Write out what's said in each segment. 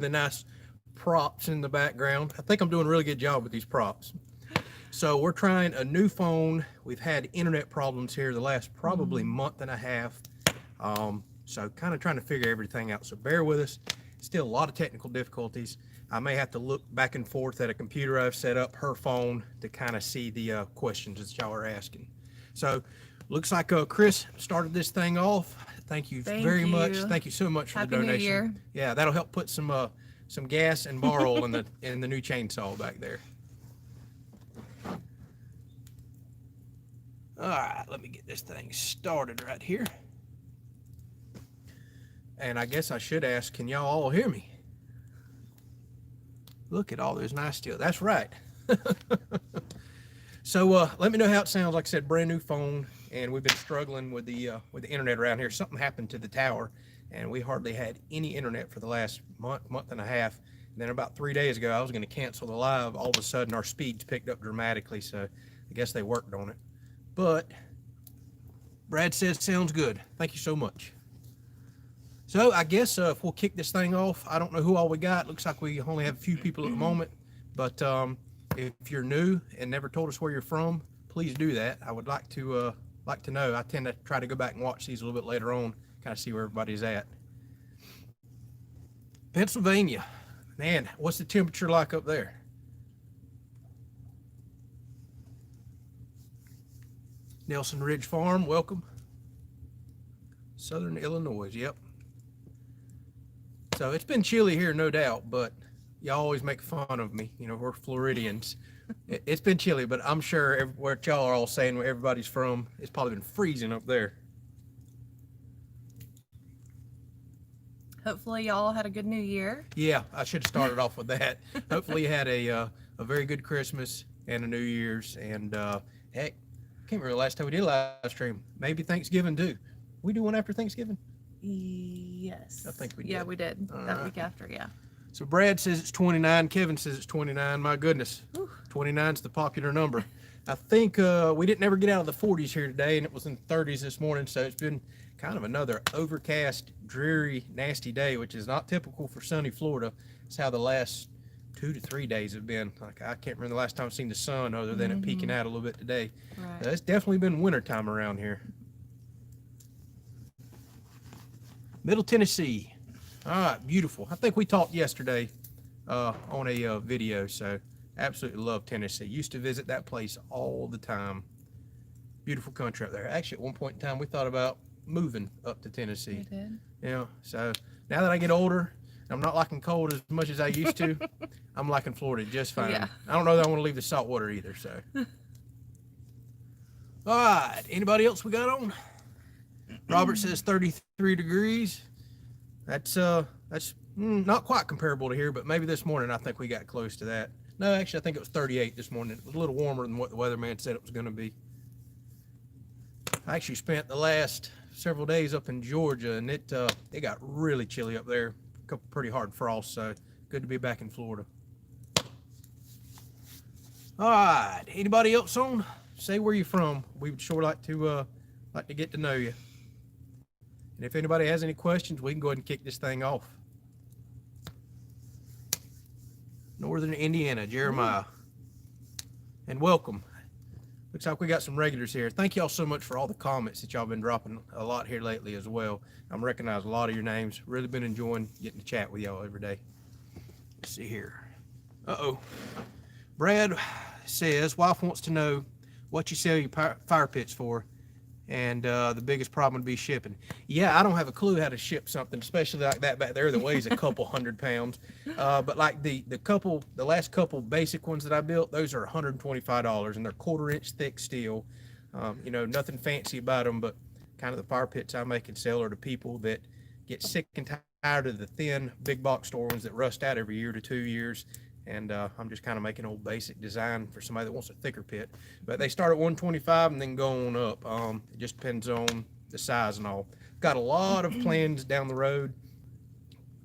the nice props in the background. I think I'm doing a really good job with these props. So we're trying a new phone. We've had internet problems here the last probably month and a half. So kind of trying to figure everything out. So bear with us. Still a lot of technical difficulties. I may have to look back and forth at a computer I've set up, her phone, to kind of see the questions that y'all are asking. So looks like Chris started this thing off. Thank you very much. Thank you so much for Happy the donation. New Year. Yeah, that'll help put some gas and bar oil in the new chainsaw back there. All right, let me get this thing started right here. And I guess I should ask, can y'all all hear me? Look at all those nice steel. That's right. So let me know how it sounds. Like I said, brand new phone, and we've been struggling with the internet around here. Something happened to the tower, and we hardly had any internet for the last month and a half. And then about 3 days ago, I was going to cancel the live. All of a sudden, our speeds picked up dramatically, so I guess they worked on it. But Brad says sounds good. Thank you so much. So I guess if we'll kick this thing off, I don't know who all we got. Looks like we only have a few people at the moment. But if you're new and never told us where you're from, please do that. I would like to know. I tend to try to go back and watch these a little bit later on, kind of see where everybody's at. Pennsylvania. Man, what's the temperature like up there? Nelson Ridge Farm, welcome. Southern Illinois, yep. So it's been chilly here, no doubt, but y'all always make fun of me. You know, we're Floridians. It's been chilly, but I'm sure where y'all are all saying where everybody's from, it's probably been freezing up there. Hopefully y'all had a good New Year. Yeah, I should have started off with that. Hopefully you had a very good Christmas and a New Year's, and heck, I can't remember the last time we did a live stream. Maybe Thanksgiving too. We do one after Thanksgiving? Yes. I think we did. Yeah, we did. That week after, yeah. So Brad says it's 29. Kevin says it's 29. My goodness. 29 is the popular number. I think we didn't ever get out of the 40s here today, and it was in the 30s this morning, so it's been kind of another overcast, dreary, nasty day, which is not typical for sunny Florida. It's how the last 2 to 3 days have been. Like, I can't remember the last time I've seen the sun other than it peeking out a little bit today. Right. It's definitely been wintertime around here. Middle Tennessee. All right, beautiful. I think we talked yesterday on a video, so absolutely love Tennessee. Used to visit that place all the time. Beautiful country up there. Actually, at one point in time, we thought about moving up to Tennessee. We did. Yeah, so now that I get older, I'm not liking cold as much as I used to. I'm liking Florida just fine. Yeah. I don't know that I want to leave the salt water either, so. All right, anybody else we got on? Robert says 33 degrees. That's not quite comparable to here, but maybe this morning I think we got close to that. No, actually I think it was 38 this morning. It was a little warmer than what the weatherman said it was going to be. I actually spent the last several days up in Georgia, and it got really chilly up there. A couple pretty hard frosts, so good to be back in Florida. All right, anybody else on? Say where you're from. We would sure like to get to know you. And if anybody has any questions, we can go ahead and kick this thing off. Northern Indiana, Jeremiah. And welcome. Looks like we got some regulars here. Thank y'all so much for all the comments that y'all been dropping a lot here lately as well. I'm recognizing a lot of your names. Really been enjoying getting to chat with y'all every day. Let's see here. Uh-oh. Brad says, wife wants to know what you sell your fire pits for. And the biggest problem would be shipping. Yeah, I don't have a clue how to ship something, especially like that back there that weighs a couple 100 pounds. But like the last couple basic ones that I built, those are $125, and they're 1/4 inch thick steel. You know, nothing fancy about them, but kind of the fire pits I make and sell are to people that get sick and tired of the thin big box store ones that rust out every year to 2 years. And I'm just kind of making an old basic design for somebody that wants a thicker pit. But they start at 125 and then go on up. It just depends on the size and all. Got a lot of plans down the road.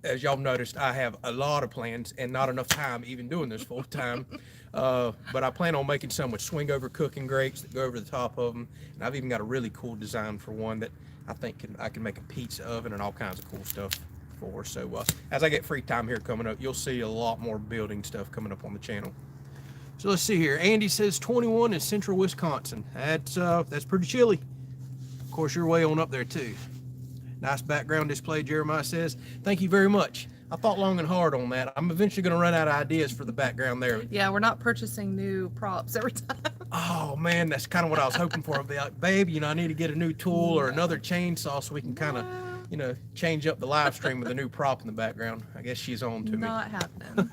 As y'all noticed, I have a lot of plans and not enough time even doing this full time. But I plan on making some with swing over cooking grates that go over the top of them. And I've even got a really cool design for one that I think I can make a pizza oven and all kinds of cool stuff. for. So as I get free time here coming up, you'll see a lot more building stuff coming up on the channel. So let's see here. Andy says 21 in central Wisconsin. That's pretty chilly. Of course, you're way on up there too. Nice background display, Jeremiah says. Thank you very much. I thought long and hard on that. I'm eventually going to run out of ideas for the background there. Yeah, we're not purchasing new props every time. Oh man, that's kind of what I was hoping for. I'd be like, babe, I need to get a new tool or another chainsaw so we can kind of, change up the live stream with a new prop in the background. I guess she's on to me. Not happening.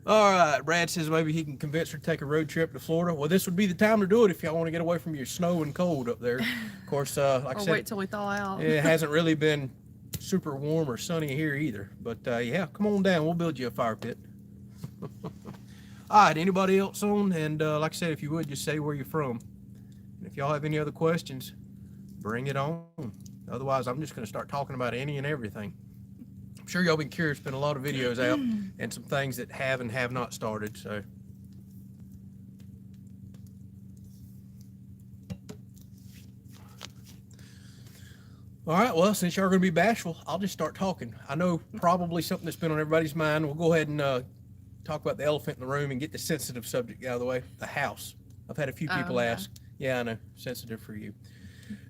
All right, Brad says maybe he can convince her to take a road trip to Florida. Well, this would be the time to do it if y'all want to get away from your snow and cold up there. Of course, like I said, wait till we thaw out. it hasn't really been super warm or sunny here either. But yeah, come on down. We'll build you a fire pit. All right, anybody else on? And like I said, if you would, just say where you're from. And if y'all have any other questions, bring it on. Otherwise, I'm just going to start talking about any and everything. I'm sure y'all been curious. Been a lot of videos out and some things that have and have not started. So. All right, well, since y'all are going to be bashful, I'll just start talking. I know probably something that's been on everybody's mind. We'll go ahead and talk about the elephant in the room and get the sensitive subject out of the way. The house. I've had a few people ask. Yeah, I know. Sensitive for you.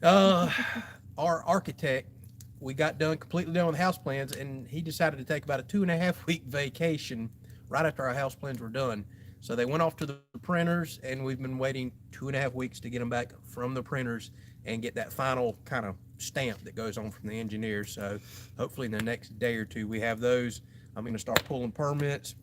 Our architect, we got completely done with house plans, and he decided to take about a 2.5-week vacation right after our house plans were done. So they went off to the printers, and we've been waiting 2.5 weeks to get them back from the printers and get that final kind of stamp that goes on from the engineer. So hopefully in the next day or two we have those. I'm going to start pulling permits,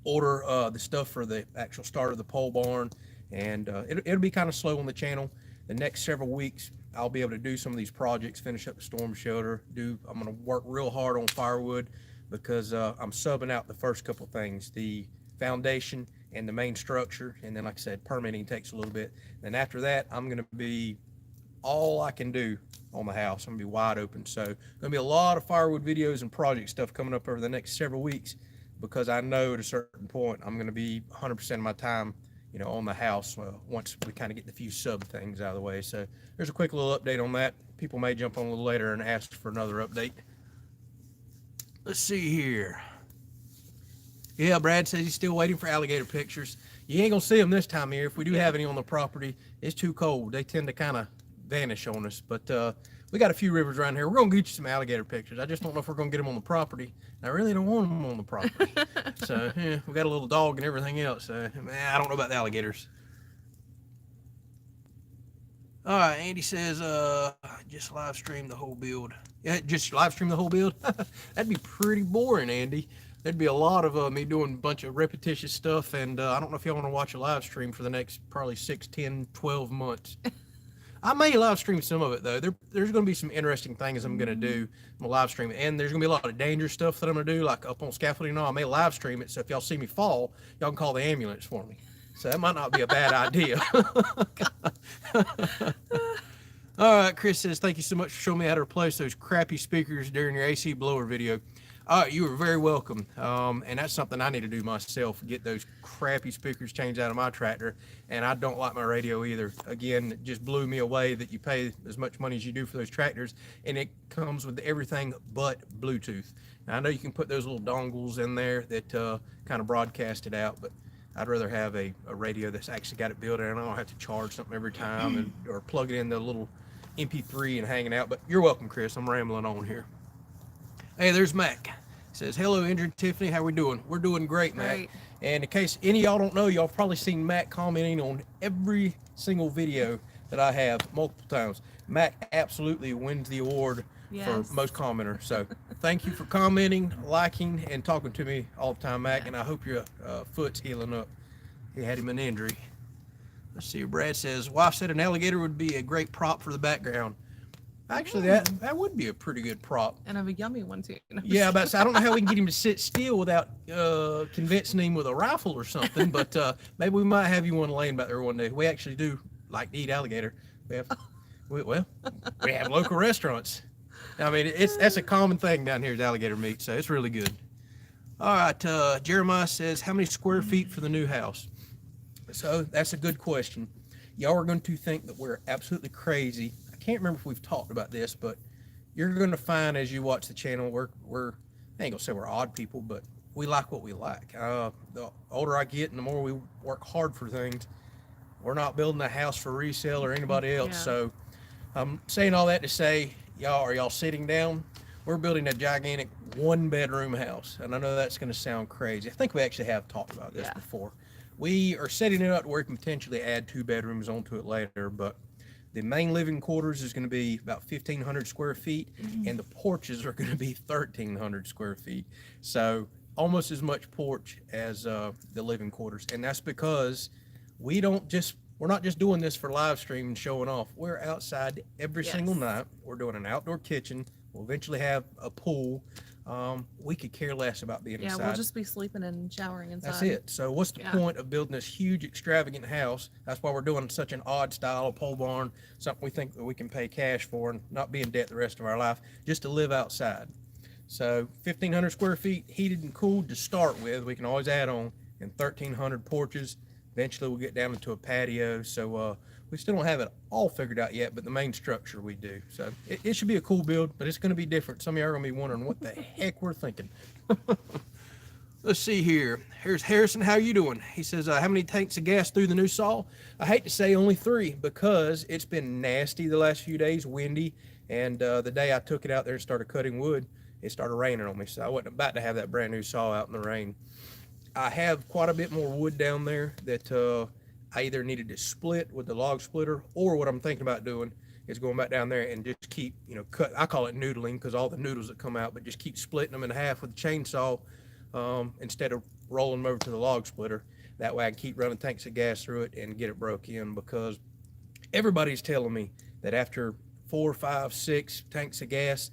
order the stuff for the actual start of the pole barn, and it'll be kind of slow on the channel. The next several weeks I'll be able to do some of these projects, finish up the storm shelter. I'm going to work real hard on firewood because I'm subbing out the first couple things, the foundation and the main structure, and then like I said, permitting takes a little bit. Then after that, I'm going to be all I can do on the house. I'm going to be wide open. So going to be a lot of firewood videos and project stuff coming up over the next several weeks, because I know at a certain point I'm going to be 100% of my time on the house once we kind of get the few sub things out of the way. So there's a quick little update on that. People may jump on a little later and ask for another update. Let's see here. Yeah, Brad says he's still waiting for alligator pictures. You ain't gonna see them this time of year. If we do have any on the property, it's too cold. They tend to kind of vanish on us. But we got a few rivers around here. We're gonna get you some alligator pictures. I just don't know if we're gonna get them on the property. I really don't want them on the property. So yeah, we got a little dog and everything else. So I don't know about the alligators. All right, Andy says just live stream the whole build. Yeah, just live stream the whole build. That'd be pretty boring, Andy. There'd be a lot of me doing a bunch of repetitious stuff, and I don't know if y'all want to watch a live stream for the next probably 6, 10, 12 months. I may live stream some of it though. There's going to be some interesting things I'm going to do on the live stream, and there's going to be a lot of dangerous stuff that I'm going to do, like up on scaffolding. I may live stream it, so if y'all see me fall, y'all can call the ambulance for me. So that might not be a bad idea. All right, Chris says, thank you so much for showing me how to replace those crappy speakers during your AC blower video. You are very welcome. And that's something I need to do myself, get those crappy speakers changed out of my tractor. And I don't like my radio either. Again, it just blew me away that you pay as much money as you do for those tractors, and it comes with everything but Bluetooth. Now, I know you can put those little dongles in there that kind of broadcast it out, but I'd rather have a radio that's actually got it built in. I don't have to charge something every time or plug it in the little MP3 and hanging out. But you're welcome, Chris. I'm rambling on here. Hey, there's Mac. Says, hello, Andrew and Tiffany. How we doing? We're doing great, Mac. Great. And in case any of y'all don't know, y'all probably seen Mac commenting on every single video that I have multiple times. Mac absolutely wins the award for most commenter. So thank you for commenting, liking, and talking to me all the time, Mac. And I hope your foot's healing up. He had him an injury. Let's see. Brad says, wife said an alligator would be a great prop for the background. Actually, that would be a pretty good prop. And have a yummy one too. Yeah, but I don't know how we can get him to sit still without convincing him with a rifle or something. But maybe we might have you one laying back there one day. We actually do like to eat alligator. We have local restaurants. I mean, that's a common thing down here is alligator meat, so it's really good. All right, Jeremiah says, how many square feet for the new house? So that's a good question. Y'all are going to think that we're absolutely crazy. I can't remember if we've talked about this, but you're going to find as you watch the channel, we're I ain't gonna say we're odd people, but we like what we like. The older I get and the more we work hard for things, we're not building a house for resale or anybody else. Yeah. So I'm saying all that to say, y'all sitting down? We're building a gigantic 1-bedroom house. And I know that's going to sound crazy. I think we actually have talked about this before. We are setting it up where we can potentially add 2 bedrooms onto it later, but the main living quarters is going to be about 1,500 square feet, and the porches are going to be 1,300 square feet. So almost as much porch as the living quarters. And that's because we're not just doing this for live stream and showing off. We're outside every single night. We're doing an outdoor kitchen. We'll eventually have a pool. We could care less about being inside. Yeah, we'll just be sleeping and showering inside. That's it. So what's the point of building this huge, extravagant house? That's why we're doing such an odd style, a pole barn, something we think that we can pay cash for and not be in debt the rest of our life, just to live outside. So 1,500 square feet, heated and cooled to start with. We can always add on, and 1,300 porches. Eventually we'll get down into a patio. So we still don't have it all figured out yet, but the main structure we do. So it should be a cool build, but it's going to be different. Some of you are going to be wondering what the heck we're thinking. Let's see here. Here's Harrison. How you doing? He says, how many tanks of gas through the new saw? I hate to say only 3 because it's been nasty the last few days, windy. And the day I took it out there and started cutting wood, it started raining on me. So I wasn't about to have that brand new saw out in the rain. I have quite a bit more wood down there that I either needed to split with the log splitter, or what I'm thinking about doing is going back down there and just keep, cut. I call it noodling because all the noodles that come out, but just keep splitting them in half with the chainsaw instead of rolling them over to the log splitter. That way I can keep running tanks of gas through it and get it broke in, because everybody's telling me that after 4, 5, 6 tanks of gas,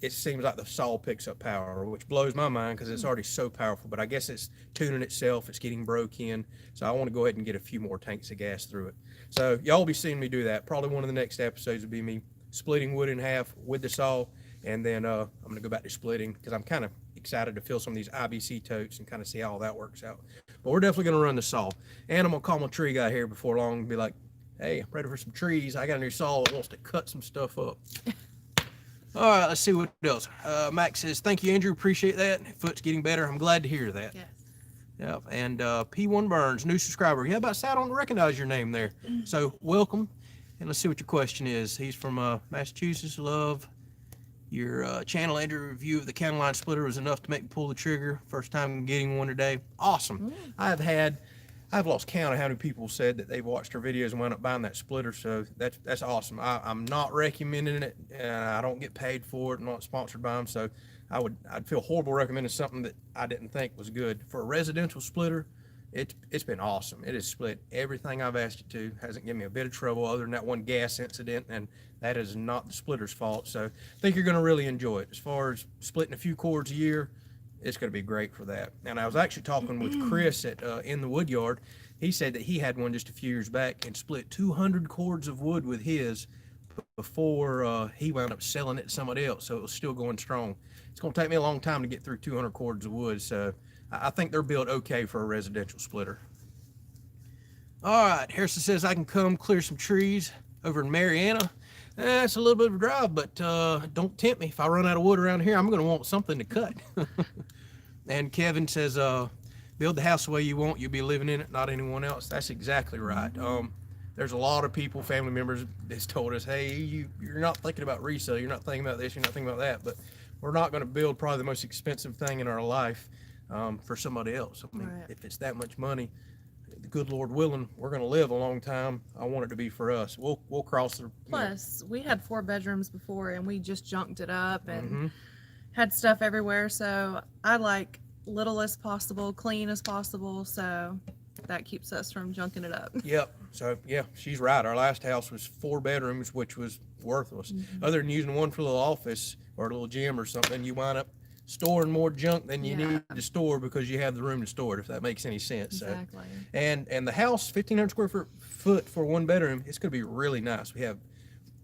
it seems like the saw picks up power, which blows my mind because it's already so powerful. But I guess it's tuning itself. It's getting broke in. So I want to go ahead and get a few more tanks of gas through it. So y'all will be seeing me do that. Probably one of the next episodes will be me splitting wood in half with the saw. And then I'm going to go back to splitting because I'm kind of excited to fill some of these IBC totes and kind of see how all that works out. But we're definitely going to run the saw. And I'm going to call my tree guy here before long and be like, hey, I'm ready for some trees. I got a new saw that wants to cut some stuff up. All right, let's see what else. Max says, thank you, Andrew. Appreciate that. Foot's getting better. I'm glad to hear that. Yes. Yep. And P1 Burns, new subscriber. Yeah, about sad, I don't recognize your name there. So welcome. And let's see what your question is. He's from Massachusetts. Love your channel. Andrew, review of the counter line splitter was enough to make me pull the trigger. First time getting one today. Awesome. I've lost count of how many people said that they've watched our videos and wound up buying that splitter, so that's awesome. I'm not recommending it, and I don't get paid for it. I'm not sponsored by them, so I'd feel horrible recommending something that I didn't think was good. For a residential splitter, it's been awesome. It has split everything I've asked it to. Hasn't given me a bit of trouble other than that one gas incident, and that is not the splitter's fault. So I think you're going to really enjoy it. As far as splitting a few cords a year, it's going to be great for that. And I was actually talking with Chris at in the wood yard. He said that he had one just a few years back and split 200 cords of wood with his before he wound up selling it to somebody else. So it was still going strong. It's going to take me a long time to get through 200 cords of wood. So I think they're built okay for a residential splitter. All right, Harrison says I can come clear some trees over in Mariana. It's a little bit of a drive, but don't tempt me. If I run out of wood around here, I'm going to want something to cut. And Kevin says, build the house the way you want. You'll be living in it, not anyone else. That's exactly right. There's a lot of people, family members, that's told us, hey, you're not thinking about resale. You're not thinking about this. You're not thinking about that. But we're not going to build probably the most expensive thing in our life for somebody else. I mean, if it's that much money, the good Lord willing, we're going to live a long time. I want it to be for us. We'll cross the. Plus, we had 4 bedrooms before, and we just junked it up and had stuff everywhere. So I like little as possible, clean as possible. So that keeps us from junking it up. Yep. So yeah, she's right. Our last house was 4 bedrooms, which was worthless. Other than using one for a little office or a little gym or something, you wind up storing more junk than you need to store because you have the room to store it, if that makes any sense. Exactly. So, and the house, 1,500 square foot for 1 bedroom, it's going to be really nice.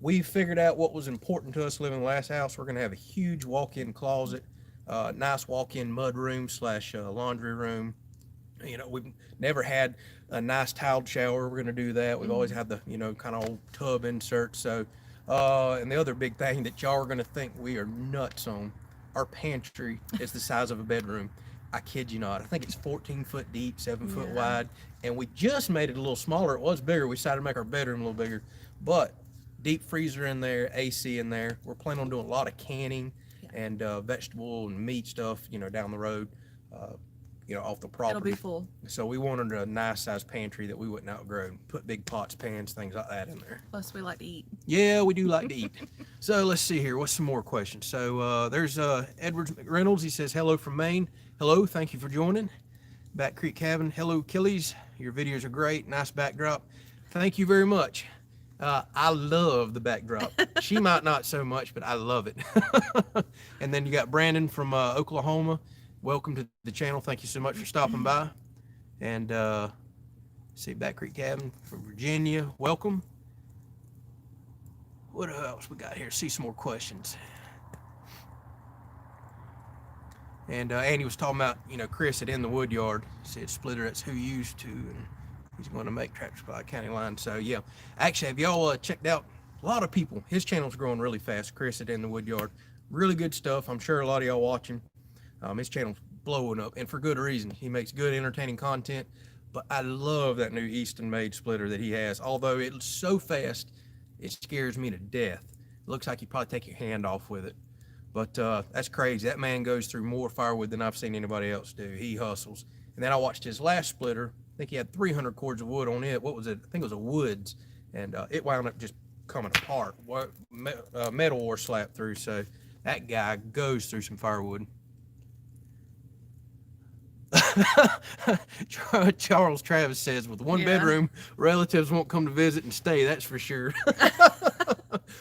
We figured out what was important to us living in the last house. We're going to have a huge walk-in closet, nice walk-in mud room / laundry room. We've never had a nice tiled shower. We're going to do that. We've always had the, kind of old tub insert. So And the other big thing that y'all are going to think we are nuts on, our pantry is the size of a bedroom. I kid you not. I think it's 14 foot deep, 7 foot wide, and we just made it a little smaller. It was bigger. We decided to make our bedroom a little bigger, but deep freezer in there, AC in there. We're planning on doing a lot of canning and vegetable and meat stuff, down the road, off the property. It'll be full. So we wanted a nice sized pantry that we wouldn't outgrow. Put big pots, pans, things like that in there. Plus, we like to eat. Yeah, we do like to eat. So let's see here. What's some more questions? So there's Edwards McReynolds. He says, hello from Maine. Hello, thank you for joining. Back Creek Cabin. Hello, Kelley's. Your videos are great. Nice backdrop. Thank you very much. I love the backdrop. She might not so much, but I love it. And then you got Brandon from Oklahoma. Welcome to the channel. Thank you so much for stopping by. And see, Back Creek Cabin from Virginia. Welcome. What else we got here? See some more questions. And Andy was talking about, Chris at In the Wood Yard. He said splitter, that's who used to, and he's going to make Tractor Supply County Line. So yeah, actually, have y'all checked out a lot of people? His channel's growing really fast. Chris at In the Wood Yard, really good stuff. I'm sure a lot of y'all watching. His channel's blowing up, and for good reason. He makes good, entertaining content. But I love that new Easton made splitter that he has. Although it's so fast, it scares me to death. It looks like you probably take your hand off with it. But that's crazy. That man goes through more firewood than I've seen anybody else do. He hustles. And then I watched his last splitter. I think he had 300 cords of wood on it. What was it? I think it was a Woods. And it wound up just coming apart. Metal ore slapped through. So that guy goes through some firewood. Charles Travis says, with one bedroom, relatives won't come to visit and stay, that's for sure.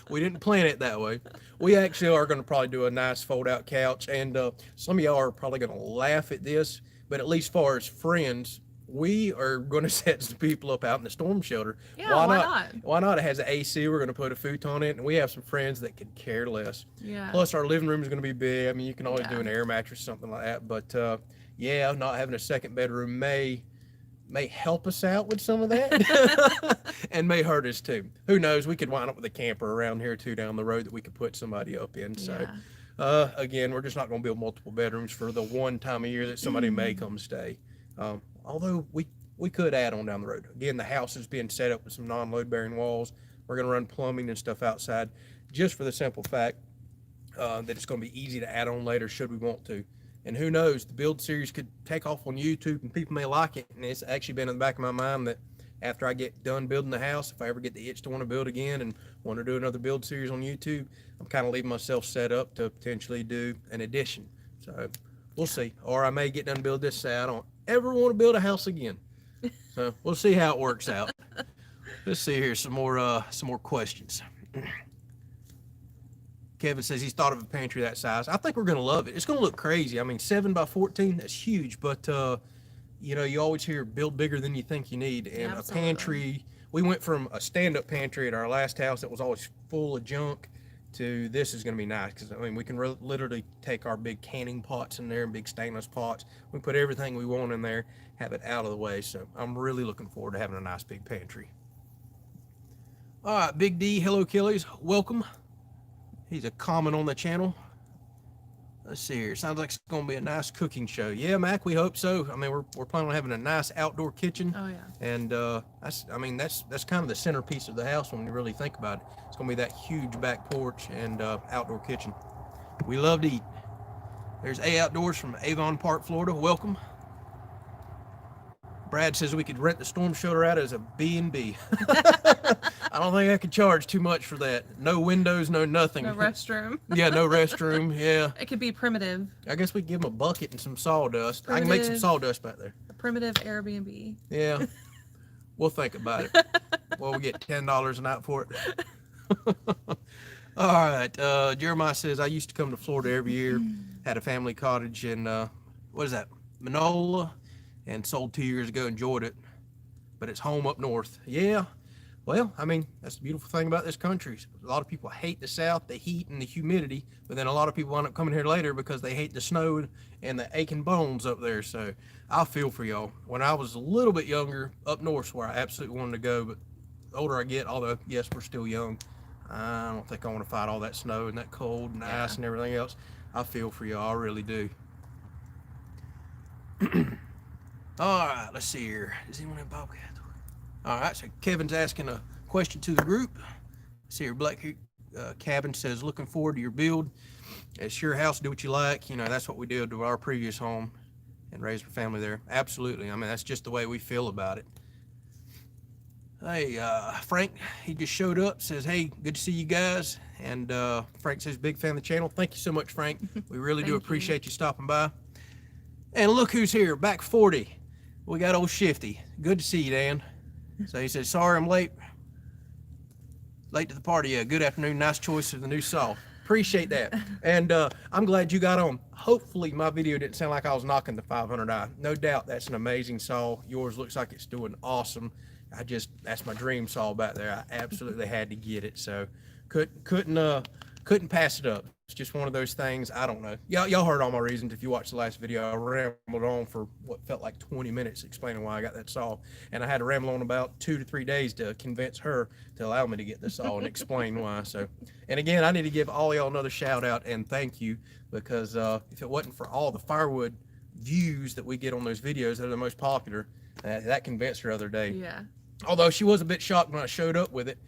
We didn't plan it that way. We actually are going to probably do a nice fold out couch, and some of y'all are probably going to laugh at this, but at least far as friends, we are going to set some people up out in the storm shelter. Yeah, why not? Why not? It has an AC. We're going to put a futon in it, and we have some friends that could care less. Yeah. Plus, our living room is going to be big. I mean, you can always do an air mattress, something like that. But yeah, not having a second bedroom may help us out with some of that, and may hurt us too. Who knows? We could wind up with a camper around here too down the road that we could put somebody up in. So, again, we're just not going to build multiple bedrooms for the one time a year that somebody may come stay. Although we could add on down the road. Again, the house is being set up with some non-load bearing walls. We're going to run plumbing and stuff outside, just for the simple fact that it's going to be easy to add on later should we want to. And who knows, the build series could take off on YouTube and people may like it. And it's actually been in the back of my mind that after I get done building the house, if I ever get the itch to want to build again and want to do another build series on YouTube, I'm kind of leaving myself set up to potentially do an addition. So we'll see. Or I may get done build this, say I don't ever want to build a house again. So we'll see how it works out. Let's see here, some more questions. Kevin says he's thought of a pantry that size. I think we're going to love it. It's going to look crazy. I mean, 7 by 14, that's huge. But, you always hear build bigger than you think you need. And a pantry, we went from a stand-up pantry at our last house that was always full of junk to this is going to be nice. Because, I mean, we can literally take our big canning pots in there and big stainless pots. We put everything we want in there, have it out of the way. So I'm really looking forward to having a nice big pantry. All right, Big D, hello, Kelley's. Welcome. He's a comment on the channel. Let's see here. Sounds like it's going to be a nice cooking show. Yeah, Mac, we hope so. I mean, we're planning on having a nice outdoor kitchen. Oh yeah. And that's kind of the centerpiece of the house when you really think about it. It's going to be that huge back porch and outdoor kitchen. We love to eat. There's A Outdoors from Avon Park, Florida. Welcome. Brad says we could rent the storm shelter out as a B&B. I don't think I could charge too much for that. No windows, no nothing. No restroom. Yeah, no restroom. Yeah. It could be primitive. I guess we could give them a bucket and some sawdust. I can make some sawdust back there. A primitive Airbnb. Yeah. We'll think about it. Well, we get $10 a night for it. All right. Jeremiah says, I used to come to Florida every year. Had a family cottage in, what is that? Manola. And sold 2 years ago, enjoyed it, but it's home up north. Yeah, well, I mean, that's the beautiful thing about this country. A lot of people hate the South, the heat and the humidity, but then a lot of people wind up coming here later because they hate the snow and the aching bones up there. So I feel for y'all. When I was a little bit younger, up north where I absolutely wanted to go, but the older I get, although, yes, we're still young, I don't think I want to fight all that snow and that cold and Yeah. ice and everything else. I feel for you, I really do. All right, let's see here. Does anyone have Bobcat? All right, so Kevin's asking a question to the group. See here, Black Creek Cabin says, looking forward to your build. It's your house, do what you like. You know, that's what we did to our previous home and raised our family there. Absolutely. I mean, that's just the way we feel about it. Hey, Frank, he just showed up, says, hey, good to see you guys. And Frank says, big fan of the channel. Thank you so much, Frank. We really do appreciate you stopping by. And look who's here, back 40. We got old Shifty. Good to see you, Dan. So he says, sorry I'm late to the party. Yeah, good afternoon. Nice choice of the new saw. Appreciate that. And I'm glad you got on. Hopefully my video didn't sound like I was knocking the 500i. No doubt that's an amazing saw. Yours looks like it's doing awesome. That's my dream saw back there. I absolutely had to get it. So couldn't pass it up. It's just one of those things. I don't know. Y'all heard all my reasons. If you watched the last video, I rambled on for what felt like 20 minutes explaining why I got that saw. And I had to ramble on about 2 to 3 days to convince her to allow me to get the saw and explain why. So, and again, I need to give all y'all another shout out and thank you, because if it wasn't for all the firewood views that we get on those videos that are the most popular, that convinced her the other day. Yeah. Although she was a bit shocked when I showed up with it.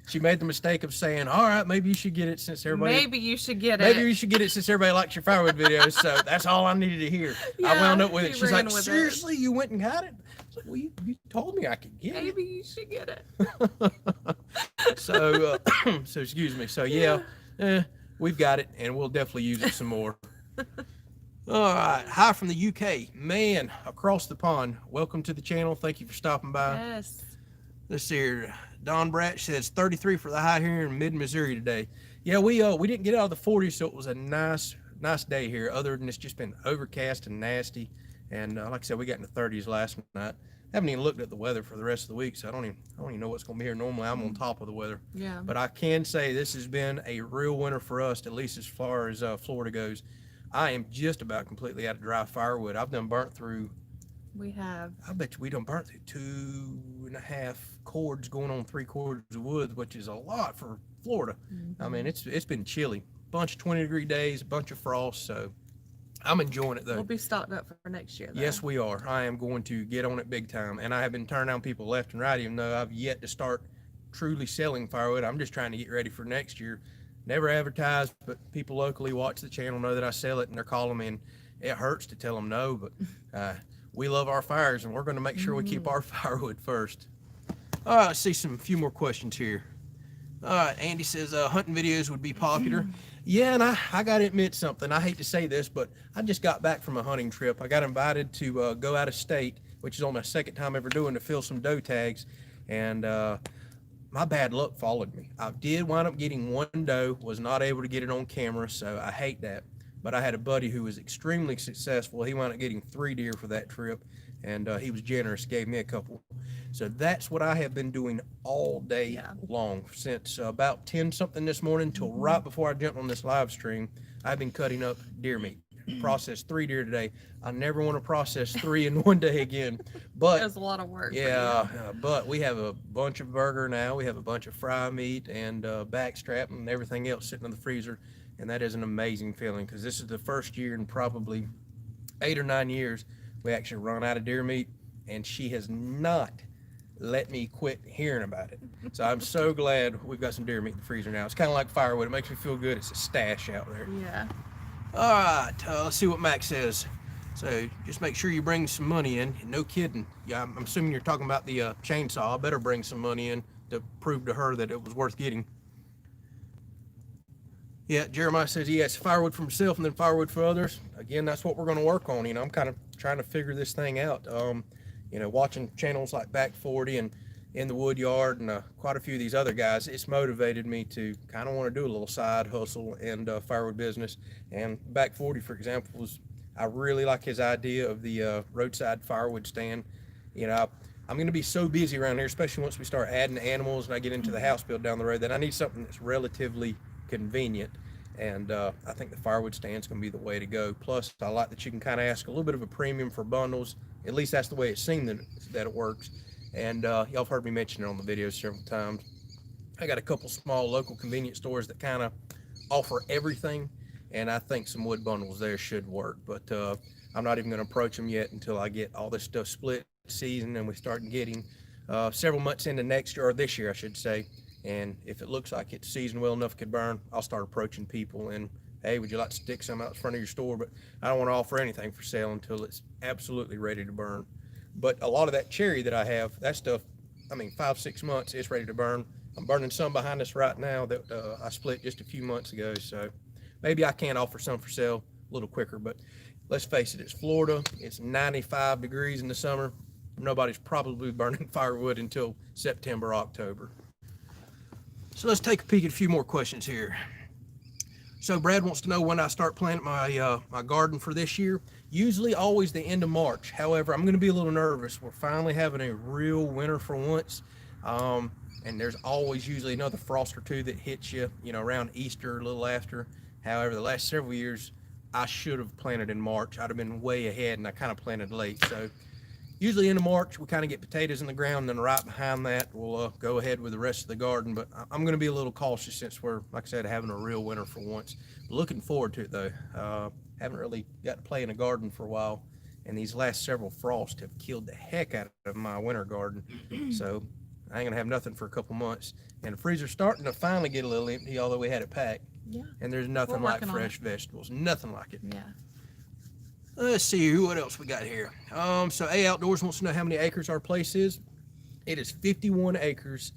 She made the mistake of saying, all right, maybe you should get it since everybody... Maybe you should get it. Maybe you should get it since everybody likes your firewood videos. So that's all I needed to hear. Yeah, I wound up with it. she She's like, ran with seriously, you went and got it? I was like, well, you told me I could get Maybe you should get it. it. So excuse me. So yeah, we've got it, and we'll definitely use it some more. All right. Hi from the UK. Man, across the pond. Welcome to the channel. Thank you for stopping by. Yes. Let's see here. Don Bratch says 33 for the high here in mid-Missouri today. Yeah, we didn't get out of the 40s, so it was a nice day here. Other than it's just been overcast and nasty. And like I said, we got in the 30s last night. Haven't even looked at the weather for the rest of the week, so I don't even know what's going to be here. Normally, I'm on top of the weather. Yeah. But I can say this has been a real winter for us, at least as far as Florida goes. I am just about completely out of dry firewood. I've done burnt through. We have. I bet you we done burnt through 2.5 cords going on 3 cords of wood, which is a lot for Florida. Mm-hmm. I mean, it's been chilly. Bunch of 20-degree days, a bunch of frost, so I'm enjoying it though. We'll be stocked up for next year though. Yes, we are. I am going to get on it big time, and I have been turning down people left and right, even though I've yet to start truly selling firewood. I'm just trying to get ready for next year. Never advertised, but people locally watch the channel know that I sell it, and they're calling me, and it hurts to tell them no, but we love our fires, and we're going to make sure we keep our firewood first. All right, let's see a few more questions here. All right, Andy says hunting videos would be popular. Yeah, and I got to admit something. I hate to say this, but I just got back from a hunting trip. I got invited to go out of state, which is on my second time ever doing, to fill some doe tags, and my bad luck followed me. I did wind up getting one doe, was not able to get it on camera, so I hate that. But I had a buddy who was extremely successful. He wound up getting 3 deer for that trip, and he was generous, gave me a couple. So that's what I have been doing all day long since about 10-something this morning till right before I jumped on this live stream. I've been cutting up deer meat. Processed 3 deer today. I never want to process 3 in one day again. But that's a lot of work. Yeah, but we have a bunch of burger now. We have a bunch of fry meat and backstrap and everything else sitting in the freezer. And that is an amazing feeling, because this is the first year in probably 8 or 9 years we actually run out of deer meat, and she has not let me quit hearing about it. So I'm so glad we've got some deer meat in the freezer now. It's kind of like firewood. It makes me feel good. It's a stash out there. Yeah. All right, let's see what Max says. So just make sure you bring some money in. No kidding. Yeah, I'm assuming you're talking about the chainsaw. I better bring some money in to prove to her that it was worth getting. Yeah, Jeremiah says he has firewood for himself and then firewood for others. Again, that's what we're going to work on. I'm kind of trying to figure this thing out. Watching channels like Back 40 and In the Wood Yard and quite a few of these other guys, it's motivated me to kind of want to do a little side hustle and firewood business. And Back 40, for example, I really like his idea of the roadside firewood stand. I'm going to be so busy around here, especially once we start adding animals and I get into the house build down the road, that I need something that's relatively convenient, and I think the firewood stand's going to be the way to go. Plus, I like that you can kind of ask a little bit of a premium for bundles. At least that's the way it seemed that it works. And y'all have heard me mention it on the videos several times. I got a couple small local convenience stores that kind of offer everything, and I think some wood bundles there should work. But I'm not even going to approach them yet until I get all this stuff split, season, and we start getting several months into next year, or this year, I should say. And if it looks like it's seasoned well enough, could burn, I'll start approaching people and, hey, would you like to stick some out in front of your store? But I don't want to offer anything for sale until it's absolutely ready to burn. But a lot of that cherry that I have, that stuff, I mean, 5-6 months, it's ready to burn. I'm burning some behind us right now that I split just a few months ago. So maybe I can offer some for sale a little quicker. But let's face it, it's Florida. It's 95 degrees in the summer. Nobody's probably burning firewood until September, October. So let's take a peek at a few more questions here. So Brad wants to know when I start planting my garden for this year. Usually always the end of March. However, I'm going to be a little nervous. We're finally having a real winter for once. And there's always usually another frost or two that hits you, around Easter, a little after. However, the last several years, I should have planted in March. I'd have been way ahead, and I kind of planted late. So usually in March, we kind of get potatoes in the ground, and then right behind that, we'll go ahead with the rest of the garden. But I'm going to be a little cautious since we're, like I said, having a real winter for once. Looking forward to it, though. Haven't really got to play in a garden for a while, and these last several frosts have killed the heck out of my winter garden. So I ain't going to have nothing for a couple months. And the freezer's starting to finally get a little empty, although we had it packed. Yeah. And there's nothing like fresh vegetables. Nothing like it. Yeah. Let's see what else we got here. So A Outdoors wants to know how many acres our place is. It is 51 acres.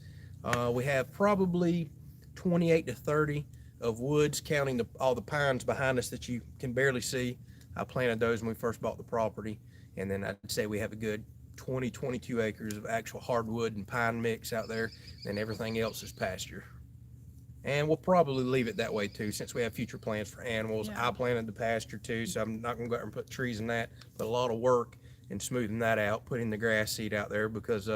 We have probably 28 to 30 of woods, counting all the pines behind us that you can barely see. I planted those when we first bought the property. And then I'd say we have a good 22 acres of actual hardwood and pine mix out there. And everything else is pasture. And we'll probably leave it that way too, since we have future plans for animals. Yeah. I planted the pasture too, so I'm not gonna go out and put trees in that, but a lot of work in smoothing that out, putting the grass seed out there, because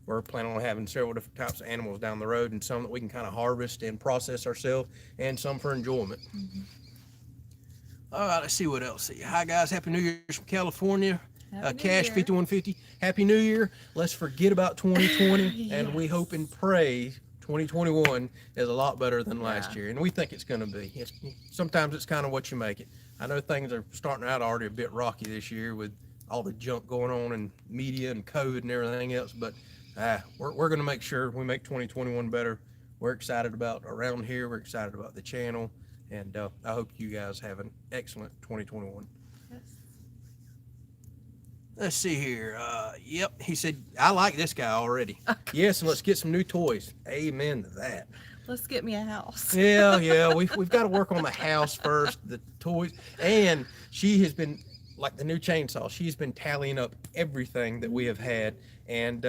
we're planning on having several different types of animals down the road, and some that we can kind of harvest and process ourselves, and some for enjoyment. Mm-hmm. All right, let's see what else. Hi guys, Happy New Year from California. Cash 5150. Happy New Year. Let's forget about 2020, yes. And we hope and pray 2021 is a lot better than last year, and we think it's going to be. Sometimes it's kind of what you make it. I know things are starting out already a bit rocky this year with all the junk going on in media and COVID and everything else, but we're going to make sure we make 2021 better. We're excited about around here. We're excited about the channel, and I hope you guys have an excellent 2021. Yes. Let's see here. Yep, he said, I like this guy already. Okay. Yes, and let's get some new toys. Amen to that. Let's get me a house. Yeah, we've got to work on the house first, the toys. And she has been, like the new chainsaw, she's been tallying up everything that we have had. And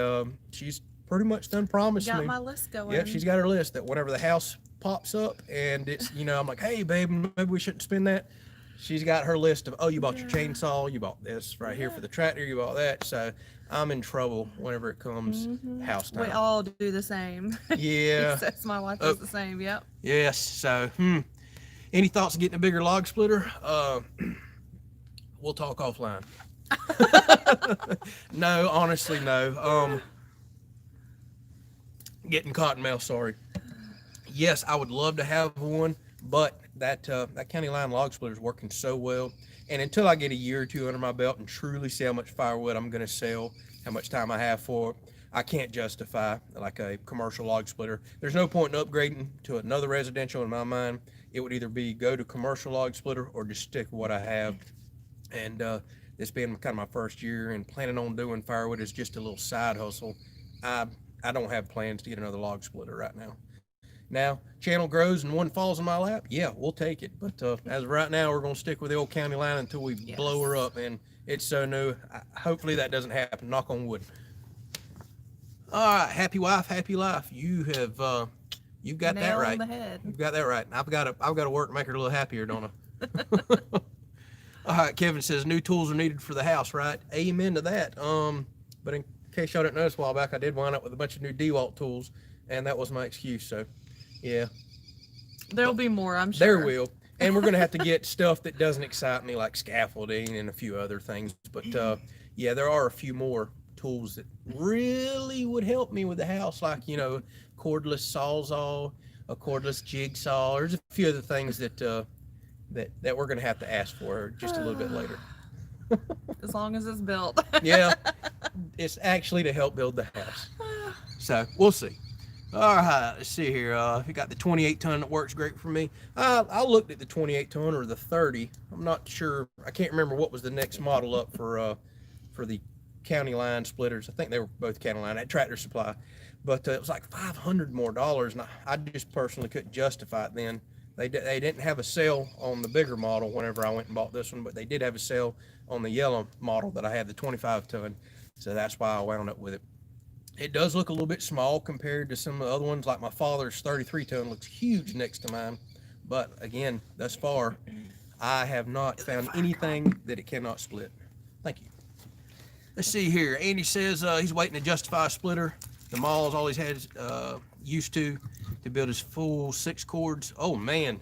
she's pretty much done promised me. Got my list going. Yep, she's got her list that whenever the house pops up and it's, I'm like, hey, babe, maybe we shouldn't spend that. She's got her list of, oh, you bought your chainsaw, you bought this right here for the tractor, you bought that. So I'm in trouble whenever it comes house time. We all do the same. Yeah. That's my wife does the same, yep. Yes, so, any thoughts of getting a bigger log splitter? We'll talk offline. No, honestly, no. Getting cottonmouth, sorry. Yes, I would love to have one, but that county line log splitter is working so well, and until I get a year or two under my belt and truly see how much firewood I'm going to sell, how much time I have for it, I can't justify like a commercial log splitter. There's no point in upgrading to another residential in my mind. It would either be go to commercial log splitter or just stick with what I have. And this being kind of my first year and planning on doing firewood is just a little side hustle. I don't have plans to get another log splitter right now. Now, channel grows and one falls in my lap, yeah, we'll take it. But as of right now, we're going to stick with the old county line until we blow her up. And it's so new. Hopefully that doesn't happen. Knock on wood. All right, happy wife, happy life. You've got that right. On the head. You've got that right. I've got to work to make her a little happier, don't I? All right, Kevin says new tools are needed for the house, right? Amen to that. But in case y'all didn't notice a while back, I did wind up with a bunch of new DeWalt tools, and that was my excuse. So, yeah. There'll be more, I'm sure. There will. And we're going to have to get stuff that doesn't excite me, like scaffolding and a few other things. But, yeah, there are a few more tools that really would help me with the house, like, you know, cordless sawzall, a cordless jigsaw. There's a few other things that that we're gonna have to ask for just a little bit later. As long as it's built. Yeah, it's actually to help build the house. So we'll see. All right, let's see here. We got the 28 ton that works great for me. I looked at the 28 ton or the 30. I'm not sure. I can't remember what was the next model up for the county line splitters. I think they were both county line at Tractor Supply, but it was like $500 more, and I just personally couldn't justify it then. They didn't have a sale on the bigger model whenever I went and bought this one, but they did have a sale on the yellow model that I had, the 25 ton. So that's why I wound up with it. It does look a little bit small compared to some of the other ones, like my father's 33 ton looks huge next to mine. But again, thus far, I have not found anything that it cannot split. Thank you. Let's see here. Andy says he's waiting to justify a splitter. The mall's all he's had used to build his full 6 cords. Oh man,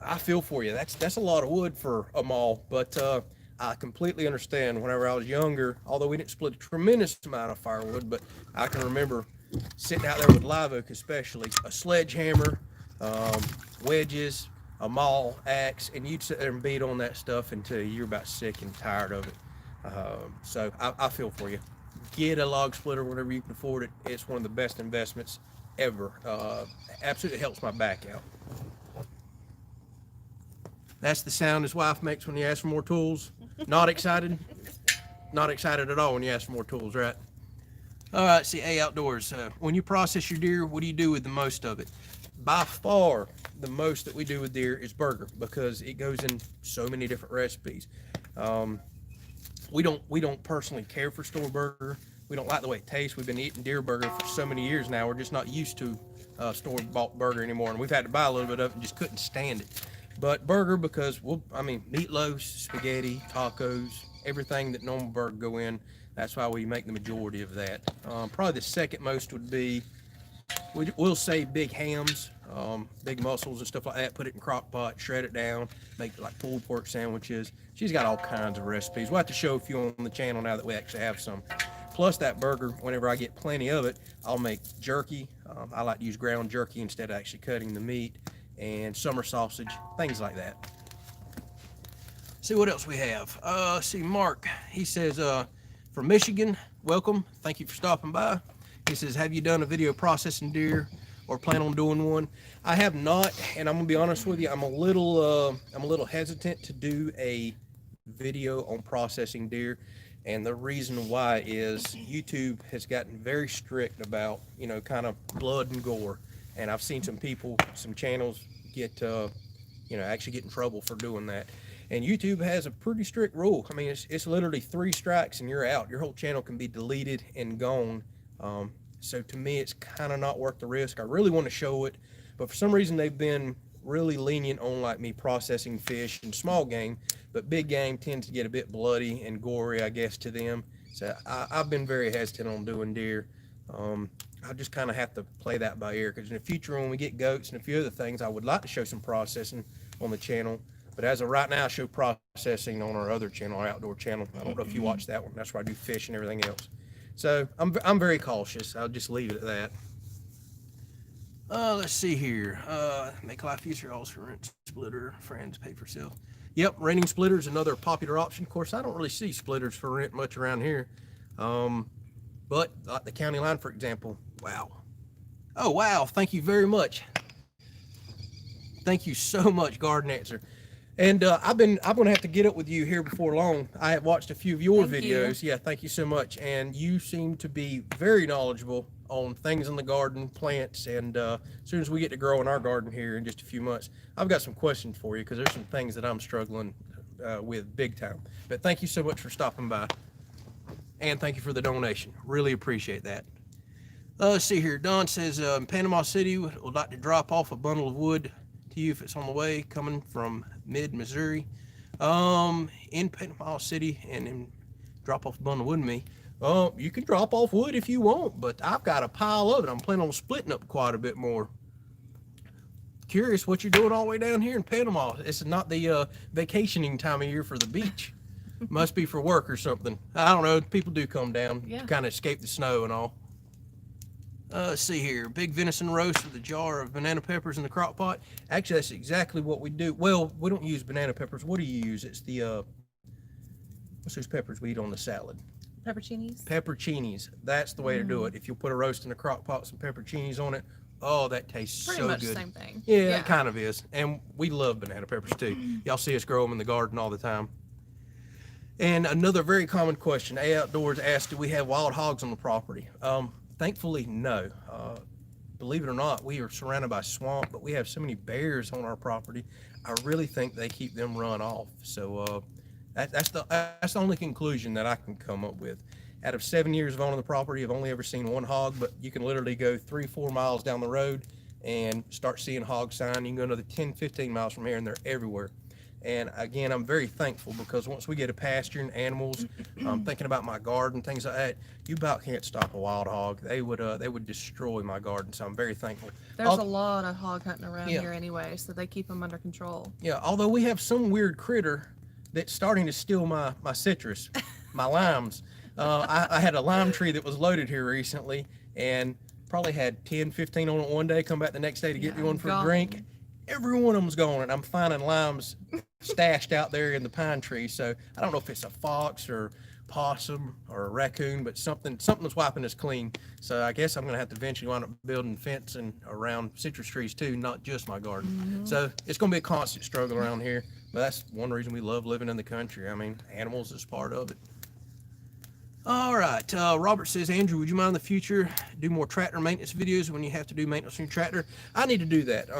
I feel for you. That's a lot of wood for a mall, but I completely understand. Whenever I was younger, although we didn't split a tremendous amount of firewood, but I can remember sitting out there with live oak, especially a sledgehammer, wedges, a maul, axe, and you'd sit there and beat on that stuff until you're about sick and tired of it. So I feel for you. Get a log splitter whenever you can afford it. It's one of the best investments ever. Absolutely helps my back out. That's the sound his wife makes when you ask for more tools. Not excited? Not excited at all when you ask for more tools, right? All right, see, A Outdoors. When you process your deer, what do you do with the most of it? By far, the most that we do with deer is burger, because it goes in so many different recipes. We don't personally care for store burger. We don't like the way it tastes. We've been eating deer burger for so many years now. We're just not used to store-bought burger anymore, and we've had to buy a little bit of it and just couldn't stand it. But burger, because meatloaf, spaghetti, tacos, everything that normal burger go in, that's why we make the majority of that. Probably the second most would be, we'll say big hams, big mussels and stuff like that, put it in crock pot, shred it down, make like pulled pork sandwiches. She's got all kinds of recipes. We'll have to show a few on the channel now that we actually have some. Plus that burger, whenever I get plenty of it, I'll make jerky. I like to use ground jerky instead of actually cutting the meat, and summer sausage, things like that. See what else we have. See, Mark, he says, from Michigan, welcome. Thank you for stopping by. He says, have you done a video processing deer or plan on doing one? I have not, and I'm gonna be honest with you, I'm a little hesitant to do a video on processing deer. And the reason why is YouTube has gotten very strict about, kind of blood and gore. And I've seen some channels get, actually get in trouble for doing that. And YouTube has a pretty strict rule. I mean, it's literally 3 strikes and you're out. Your whole channel can be deleted and gone. So to me, it's kind of not worth the risk. I really want to show it, but for some reason they've been really lenient on like me processing fish and small game, but big game tends to get a bit bloody and gory, I guess, to them. So I've been very hesitant on doing deer. I just kind of have to play that by ear, because in the future when we get goats and a few other things, I would like to show some processing on the channel. But as of right now, I show processing on our other channel, our outdoor channel. I don't know if you watch that one. That's where I do fish and everything else. So I'm very cautious. I'll just leave it at that. Let's see here. Make life easier, also rent splitter, friends pay for sale. Yep, renting splitters, another popular option. Of course, I don't really see splitters for rent much around here. But like the county line, for example, wow. Oh, wow, thank you very much. Thank you so much, Garden Answer. And I'm gonna have to get up with you here before long. I have watched a few of your videos. Yeah, thank you so much. And you seem to be very knowledgeable on things in the garden, plants, and as soon as we get to grow in our garden here in just a few months, I've got some questions for you, because there's some things that I'm struggling with big time. But thank you so much for stopping by, and thank you for the donation. Really appreciate that. Let's see here. Don says, in Panama City, would like to drop off a bundle of wood to you if it's on the way, coming from mid-Missouri. In Panama City, and then drop off a bundle of wood to me. You can drop off wood if you want, but I've got a pile of it. I'm planning on splitting up quite a bit more. Curious what you're doing all the way down here in Panama. It's not the vacationing time of year for the beach. Must be for work or something. I don't know. People do come down, Yeah. kind of escape the snow and all. Let's see here. Big venison roast with a jar of banana peppers in the crock pot. Actually, that's exactly what we do. Well, we don't use banana peppers. What do you use? It's the, what's those peppers we eat on the salad? Pepperoncinis. Pepperoncinis. That's the way to do it. If you put a roast in the crock pot, some pepperoncinis on it, oh, that tastes Pretty so much good. the same thing. Yeah, it kind of is. And we love banana peppers too. Y'all see us grow them in the garden all the time. And another very common question, A Outdoors asked, do we have wild hogs on the property? Thankfully, no. Believe it or not, we are surrounded by swamp, but we have so many bears on our property. I really think they keep them run off. So that's the only conclusion that I can come up with. Out of 7 years of owning the property, I've only ever seen one hog, but you can literally go 3-4 miles down the road and start seeing hog sign. You can go another 10-15 miles from here and they're everywhere. And again, I'm very thankful because once we get a pasture and animals, thinking about my garden, things like that, you about can't stop a wild hog. They would destroy my garden. So I'm very thankful. There's a lot of hog hunting around Yeah. here anyway, so they keep them under control. Yeah, although we have some weird critter that's starting to steal my citrus, my limes. I had a lime tree that was loaded here recently and probably had 10, 15 on it one day, come back the next day to get me one for a drink. Every one of them's gone, and I'm finding limes stashed out there in the pine tree. So I don't know if it's a fox or possum or a raccoon, but something's wiping us clean. So I guess I'm gonna have to eventually wind up building fencing around citrus trees too, not just my garden. So it's gonna be a constant struggle around here, but that's one reason we love living in the country. I mean, animals is part of it. All right, Robert says, Andrew, would you mind in the future do more tractor maintenance videos when you have to do maintenance on your tractor? I need to do that.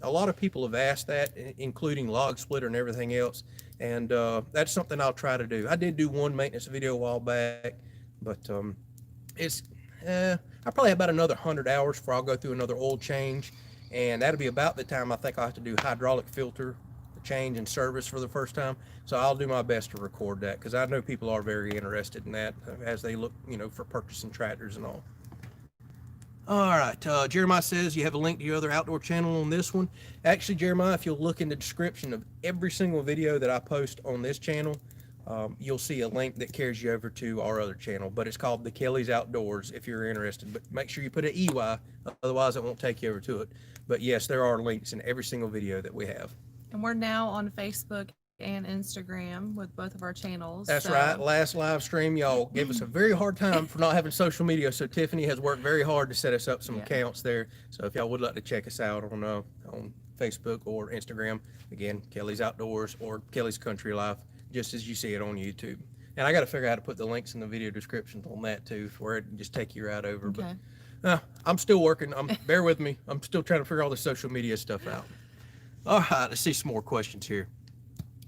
A lot of people have asked that, including log splitter and everything else, and that's something I'll try to do. I did do one maintenance video a while back, but I probably have about another 100 hours before I'll go through another oil change, and that'll be about the time I think I'll have to do hydraulic filter change and service for the first time. So I'll do my best to record that because I know people are very interested in that as they look, for purchasing tractors and all. All right, Jeremiah says you have a link to your other outdoor channel on this one. Actually, Jeremiah, if you'll look in the description of every single video that I post on this channel, you'll see a link that carries you over to our other channel, but it's called the Kelley's Outdoors if you're interested. But make sure you put an EY, otherwise it won't take you over to it. But yes, there are links in every single video that we have. And we're now on Facebook and Instagram with both of our channels. That's right. Last live stream, y'all gave us a very hard time for not having social media. So Tiffany has worked very hard to set us up some accounts there. So if y'all would like to check us out on Facebook or Instagram, again, Kelley's Outdoors or Kelley's Country Life, just as you see it on YouTube. And I got to figure out how to put the links in the video descriptions on that too, where it can just take you right over. Okay. But I'm still working. Bear with me. I'm still trying to figure all the social media stuff out. All right, let's see some more questions here.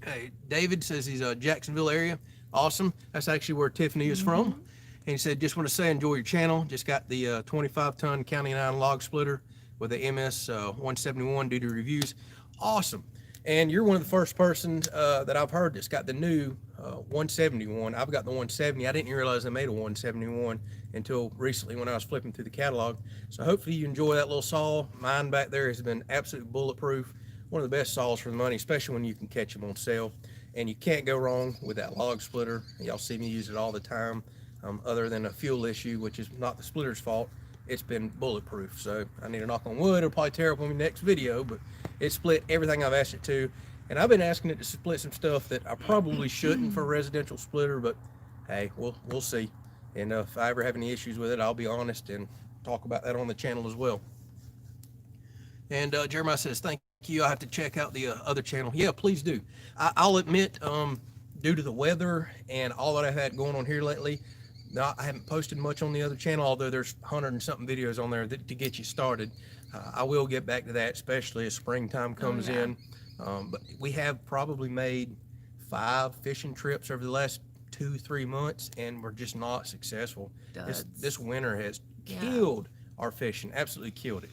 Hey, David says he's Jacksonville area. Awesome. That's actually where Tiffany is from. And he said, just want to say, enjoy your channel. Just got the 25-ton County 9 log splitter with the MS 171 due to reviews. Awesome. And you're one of the first persons that I've heard that's got the new 171. I've got the 170. I didn't realize they made a 171 until recently when I was flipping through the catalog. So hopefully you enjoy that little saw. Mine back there has been absolutely bulletproof. One of the best saws for the money, especially when you can catch them on sale. And you can't go wrong with that log splitter. Y'all see me use it all the time. Other than a fuel issue, which is not the splitter's fault, it's been bulletproof. So I need to knock on wood. It'll probably tear up on my next video, but it split everything I've asked it to. And I've been asking it to split some stuff that I probably shouldn't for a residential splitter, but hey, we'll see. And if I ever have any issues with it, I'll be honest and talk about that on the channel as well. And Jeremiah says, thank you. I have to check out the other channel. Yeah, please do. I'll admit, due to the weather and all that I've had going on here lately, I haven't posted much on the other channel, although there's 100 and something videos on there to get you started. I will get back to that, especially as springtime comes in. But we have probably made 5 fishing trips over the last 2-3 months, and we're just not successful. This winter has killed our fishing, absolutely killed it.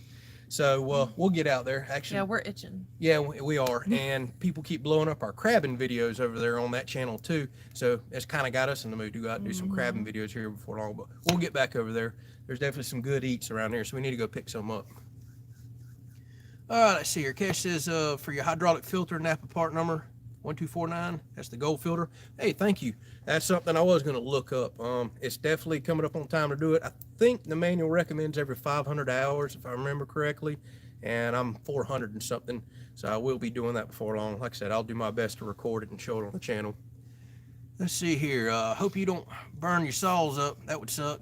So we'll get out there. Actually, yeah, we're itching. Yeah, we are. And people keep blowing up our crabbing videos over there on that channel too. So it's kind of got us in the mood to go out and do some crabbing videos here before long. But we'll get back over there. There's definitely some good eats around here, so we need to go pick some up. All right, let's see here. Cash says, for your hydraulic filter, Napa part number 1249. That's the gold filter. Hey, thank you. That's something I was going to look up. It's definitely coming up on time to do it. I think the manual recommends every 500 hours, if I remember correctly, and I'm 400 and something, so I will be doing that before long. Like I said, I'll do my best to record it and show it on the channel. Let's see here. Hope you don't burn your saws up. That would suck.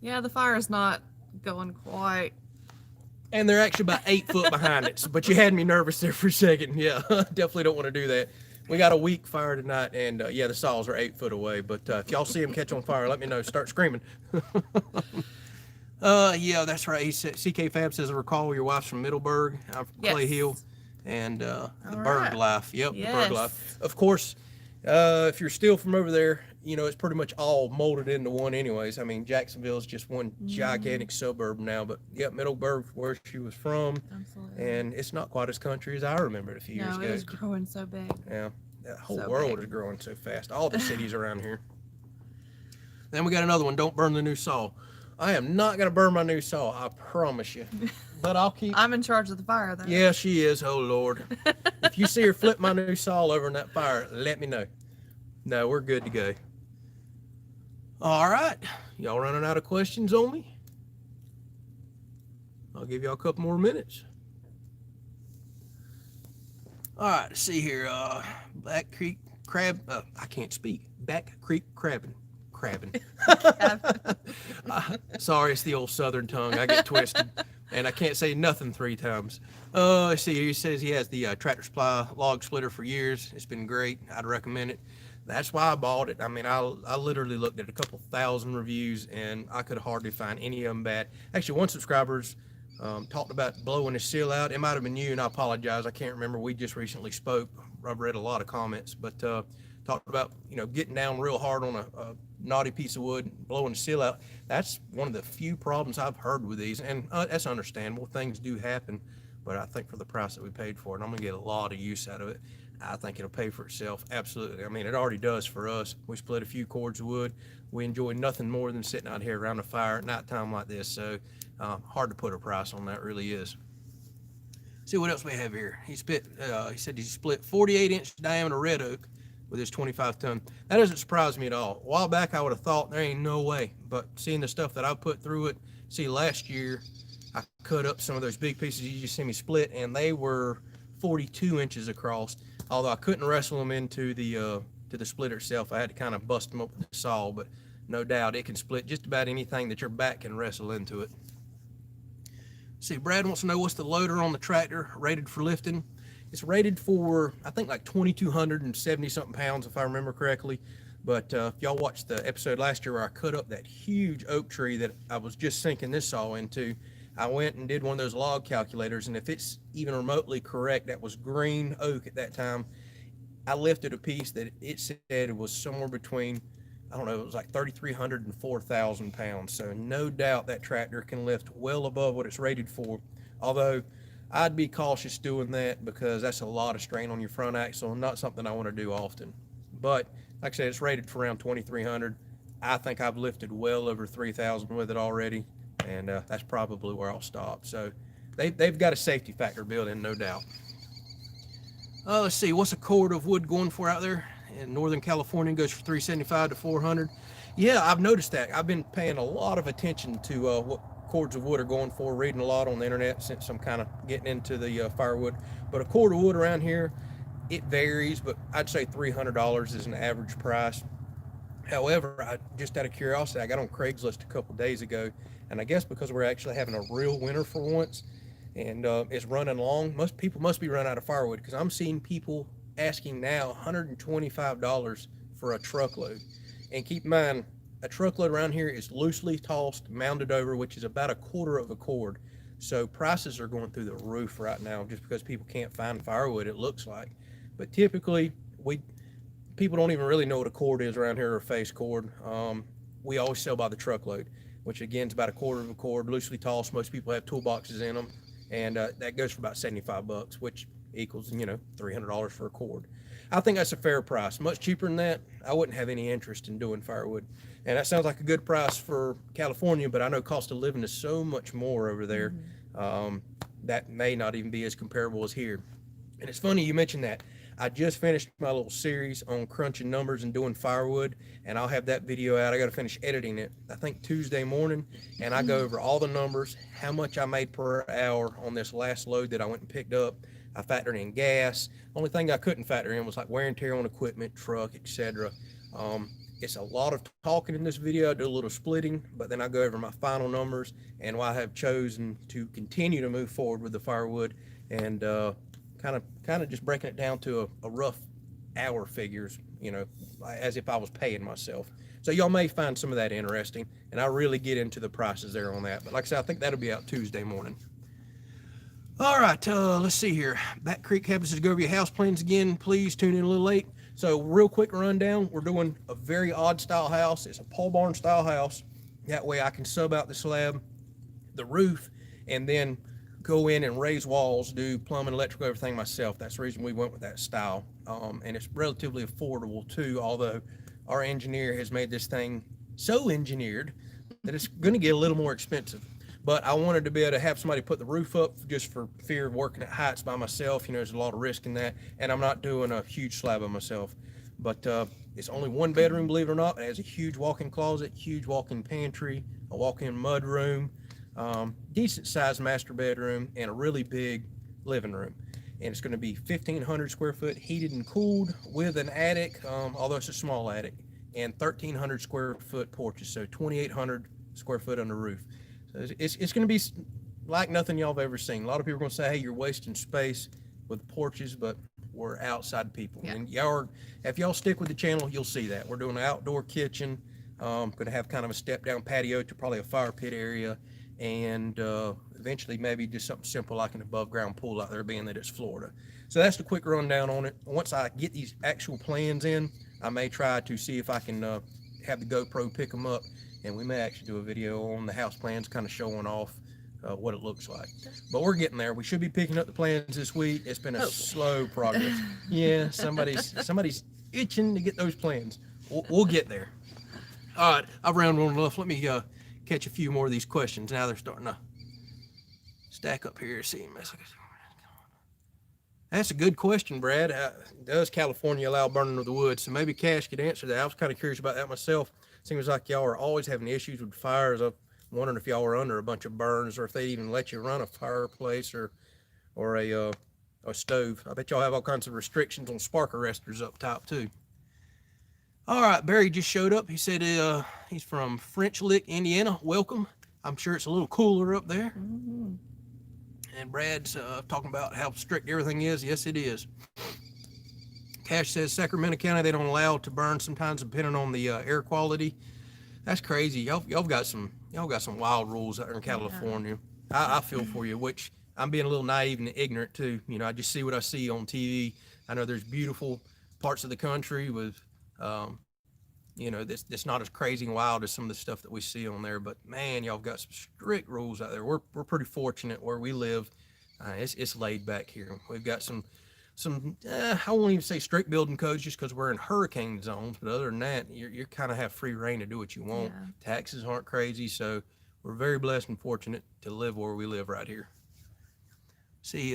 Yeah, the fire is not going quite. And they're actually about 8 foot behind it. But you had me nervous there for a second. Yeah, definitely don't want to do that. We got a weak fire tonight, and yeah, the saws are 8 foot away. But if y'all see them catch on fire, let me know. Start screaming. Yeah, that's right. He said, CK Fab says, I recall your wife's from Middleburg. I'm from Clay Hill. And the bird life. Yep, the bird life. Of course, if you're still from over there, you know, it's pretty much all molded into one anyways. I mean, Jacksonville is just one gigantic suburb now, but yep, Middleburg, where she was from. Absolutely. And it's not quite as country as I remembered a few years ago. No, it is growing so big. Yeah, the whole world is growing so fast. All the cities around here. Then we got another one, don't burn the new saw. I am not going to burn my new saw, I promise you. But I'll keep... I'm in charge of the fire, though. Yeah, she is, oh Lord. If you see her flip my new saw over in that fire, let me know. No, we're good to go. All right, y'all running out of questions on me? I'll give y'all a couple more minutes. All right, let's see here. Back Creek Crab, I can't speak. Back Creek Crabbing. Sorry, it's the old southern tongue. I get twisted. And I can't say nothing 3 times. Let's see, he says he has the Tractor Supply log splitter for years. It's been great. I'd recommend it. That's why I bought it. I mean, I literally looked at a couple thousand reviews, and I could hardly find any of them bad. Actually, one subscriber's talked about blowing his seal out. It might have been you, and I apologize. I can't remember. We just recently spoke. I've read a lot of comments, but talked about, you know, getting down real hard on a knotty piece of wood, blowing the seal out. That's one of the few problems I've heard with these, and that's understandable. Things do happen, but I think for the price that we paid for it, I'm going to get a lot of use out of it. I think it'll pay for itself, absolutely. I mean, it already does for us. We split a few cords of wood. We enjoy nothing more than sitting out here around a fire at nighttime like this, so hard to put a price on that, really is. See what else we have here. He said he split 48-inch diameter red oak with his 25-ton. That doesn't surprise me at all. A while back, I would have thought there ain't no way, but seeing the stuff that I put through it, see, last year, I cut up some of those big pieces you just see me split, and they were 42 inches across. Although I couldn't wrestle them into the splitter itself, I had to kind of bust them up with the saw, but no doubt it can split just about anything that your back can wrestle into it. See, Brad wants to know what's the loader on the tractor rated for lifting. It's rated for, I think, like 2,270 something pounds, if I remember correctly. But if y'all watched the episode last year where I cut up that huge oak tree that I was just sinking this saw into, I went and did one of those log calculators, and if it's even remotely correct, that was green oak at that time. I lifted a piece that it said it was somewhere between, I don't know, it was like 3,300 and 4,000 pounds. So no doubt that tractor can lift well above what it's rated for. Although I'd be cautious doing that because that's a lot of strain on your front axle, and not something I want to do often. But like I said, it's rated for around 2,300. I think I've lifted well over 3,000 with it already. And that's probably where I'll stop. So they've got a safety factor built in, no doubt. Let's see, what's a cord of wood going for out there? In Northern California, goes for $375 to $400. Yeah, I've noticed that. I've been paying a lot of attention to what cords of wood are going for, reading a lot on the internet since I'm kind of getting into the firewood. But a cord of wood around here, it varies, but I'd say $300 is an average price. However, just out of curiosity, I got on Craigslist a couple days ago, and I guess because we're actually having a real winter for once, and it's running long, people must be running out of firewood, because I'm seeing people asking now $125 for a truckload. And keep in mind, a truckload around here is loosely tossed, mounded over, which is about 1/4 of a cord. So prices are going through the roof right now just because people can't find firewood, it looks like. But typically, people don't even really know what a cord is around here, or a face cord. We always sell by the truckload, which again is about 1/4 of a cord, loosely tossed. Most people have toolboxes in them, and that goes for about $75, which equals, $300 for a cord. I think that's a fair price. Much cheaper than that, I wouldn't have any interest in doing firewood. And that sounds like a good price for California, but I know cost of living is so much more over there. That may not even be as comparable as here. And it's funny you mentioned that. I just finished my little series on crunching numbers and doing firewood, and I'll have that video out. I got to finish editing it, I think Tuesday morning, and I go over all the numbers, how much I made per hour on this last load that I went and picked up. I factored in gas. Only thing I couldn't factor in was like wear and tear on equipment, truck, etc. It's a lot of talking in this video. I do a little splitting, but then I go over my final numbers and why I have chosen to continue to move forward with the firewood, and kind of just breaking it down to a rough hour figures, you know, as if I was paying myself. So y'all may find some of that interesting, and I really get into the prices there on that. But like I said, I think that'll be out Tuesday morning. All right, let's see here. Back Creek happens to go over your house plans again. Please tune in a little late. So real quick rundown, we're doing a very odd style house. It's a pole barn style house. That way I can sub out the slab, the roof, and then go in and raise walls, do plumbing, electrical, everything myself. That's the reason we went with that style. And it's relatively affordable too, although our engineer has made this thing so engineered that it's going to get a little more expensive. But I wanted to be able to have somebody put the roof up just for fear of working at heights by myself. You know, there's a lot of risk in that, and I'm not doing a huge slab by myself. But it's only one bedroom, believe it or not. It has a huge walk-in closet, huge walk-in pantry, a walk-in mud room, decent sized master bedroom, and a really big living room. And it's going to be 1,500 square foot, heated and cooled, with an attic, although it's a small attic, and 1,300 square foot porches, so 2,800 square foot on the roof. So it's going to be like nothing y'all have ever seen. A lot of people are going to say, hey, you're wasting space with porches, but we're outside people. Yeah. And y'all are, if y'all stick with the channel, you'll see that. We're doing an outdoor kitchen, going to have kind of a step down patio to probably a fire pit area, and eventually maybe just something simple like an above ground pool out there, being that it's Florida. So that's the quick rundown on it. Once I get these actual plans in, I may try to see if I can have the GoPro pick them up, and we may actually do a video on the house plans, kind of showing off what it looks like. But we're getting there. We should be picking up the plans this week. It's been a slow progress. Yeah, somebody's itching to get those plans. We'll get there. All right, I've rounded on enough. Let me catch a few more of these questions. Now they're starting to stack up here. See, that's a good question, Brad. Does California allow burning of the wood? So maybe Cash could answer that. I was kind of curious about that myself. Seems like y'all are always having issues with fires. I'm wondering if y'all are under a bunch of burns, or if they even let you run a fireplace or a stove. I bet y'all have all kinds of restrictions on spark arresters up top too. All right, Barry just showed up. He said he's from French Lick, Indiana. Welcome. I'm sure it's a little cooler up there. Mm-hmm. And Brad's talking about how strict everything is. Yes, it is. Cash says Sacramento County, they don't allow it to burn sometimes depending on the air quality. That's crazy. Y'all got some wild rules out there in California. I feel for you, which I'm being a little naive and ignorant too. You know, I just see what I see on TV. I know there's beautiful parts of the country with, you know, that's not as crazy and wild as some of the stuff that we see on there. But man, y'all got some strict rules out there. We're pretty fortunate where we live. It's laid back here. We've got some I won't even say strict building codes just because we're in hurricane zones, but other than that, you kind of have free reign to do what you want. Yeah. Taxes aren't crazy, so we're very blessed and fortunate to live where we live right here. See,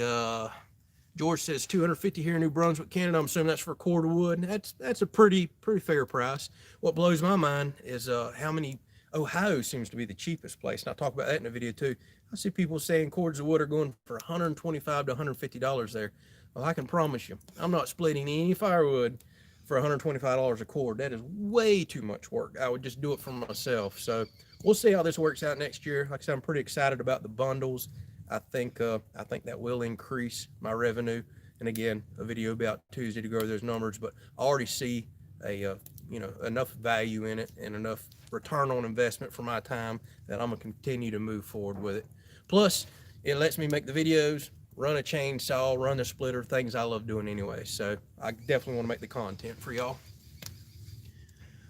George says 250 here in New Brunswick, Canada. I'm assuming that's for cordwood. That's a pretty fair price. What blows my mind is how many. Ohio seems to be the cheapest place, and I'll talk about that in a video too. I see people saying cords of wood are going for $125 to $150 there. Well, I can promise you, I'm not splitting any firewood for $125 a cord. That is way too much work. I would just do it for myself. So we'll see how this works out next year. Like I said, I'm pretty excited about the bundles. I think that will increase my revenue. And again, a video about Tuesday to go over those numbers. But I already see enough value in it and enough return on investment for my time that I'm gonna continue to move forward with it. Plus, it lets me make the videos, run a chainsaw, run the splitter, things I love doing anyway. So I definitely want to make the content for y'all.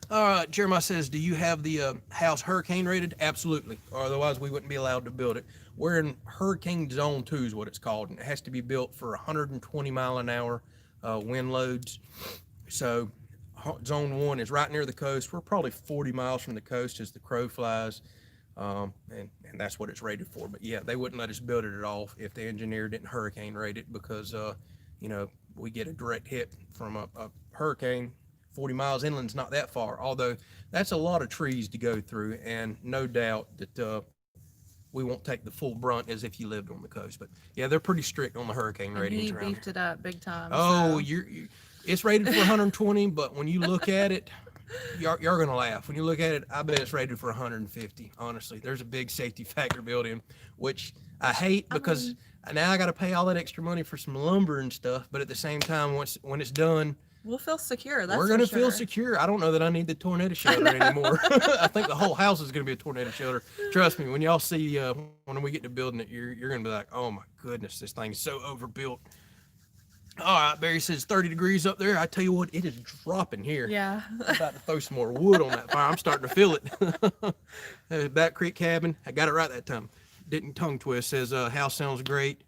All right, Jeremiah says, do you have the house hurricane rated? Absolutely. Or otherwise we wouldn't be allowed to build it. We're in hurricane zone 2 is what it's called. And it has to be built for 120 mile an hour wind loads. So zone 1 is right near the coast. We're probably 40 miles from the coast as the crow flies. And that's what it's rated for. But yeah, they wouldn't let us build it at all if the engineer didn't hurricane rate it because we get a direct hit from a hurricane. 40 miles inland's not that far, although that's a lot of trees to go through, and no doubt that we won't take the full brunt as if you lived on the coast. But yeah, they're pretty strict on the hurricane And ratings he around beefed here. it up big time. Oh, so. it's rated for 120, but when you look at it, you're gonna laugh. When you look at it, I bet it's rated for 150. Honestly, there's a big safety factor built in, which I hate because now I got to pay all that extra money for some lumber and stuff. But at the same time, when it's done, We'll feel secure. That's we're gonna for feel sure. secure. I don't know that I need the tornado shelter anymore. I think the whole house is gonna be a tornado shelter. Trust me, when y'all see when we get to building it, you're gonna be like, oh my goodness, this thing's so overbuilt. All right, Barry says 30 degrees up there. I tell you what, it is dropping here. Yeah. I'm about to throw some more wood on that fire. I'm starting to feel it. Back Creek Cabin. I got it right that time. Didn't tongue twist. Says house sounds great.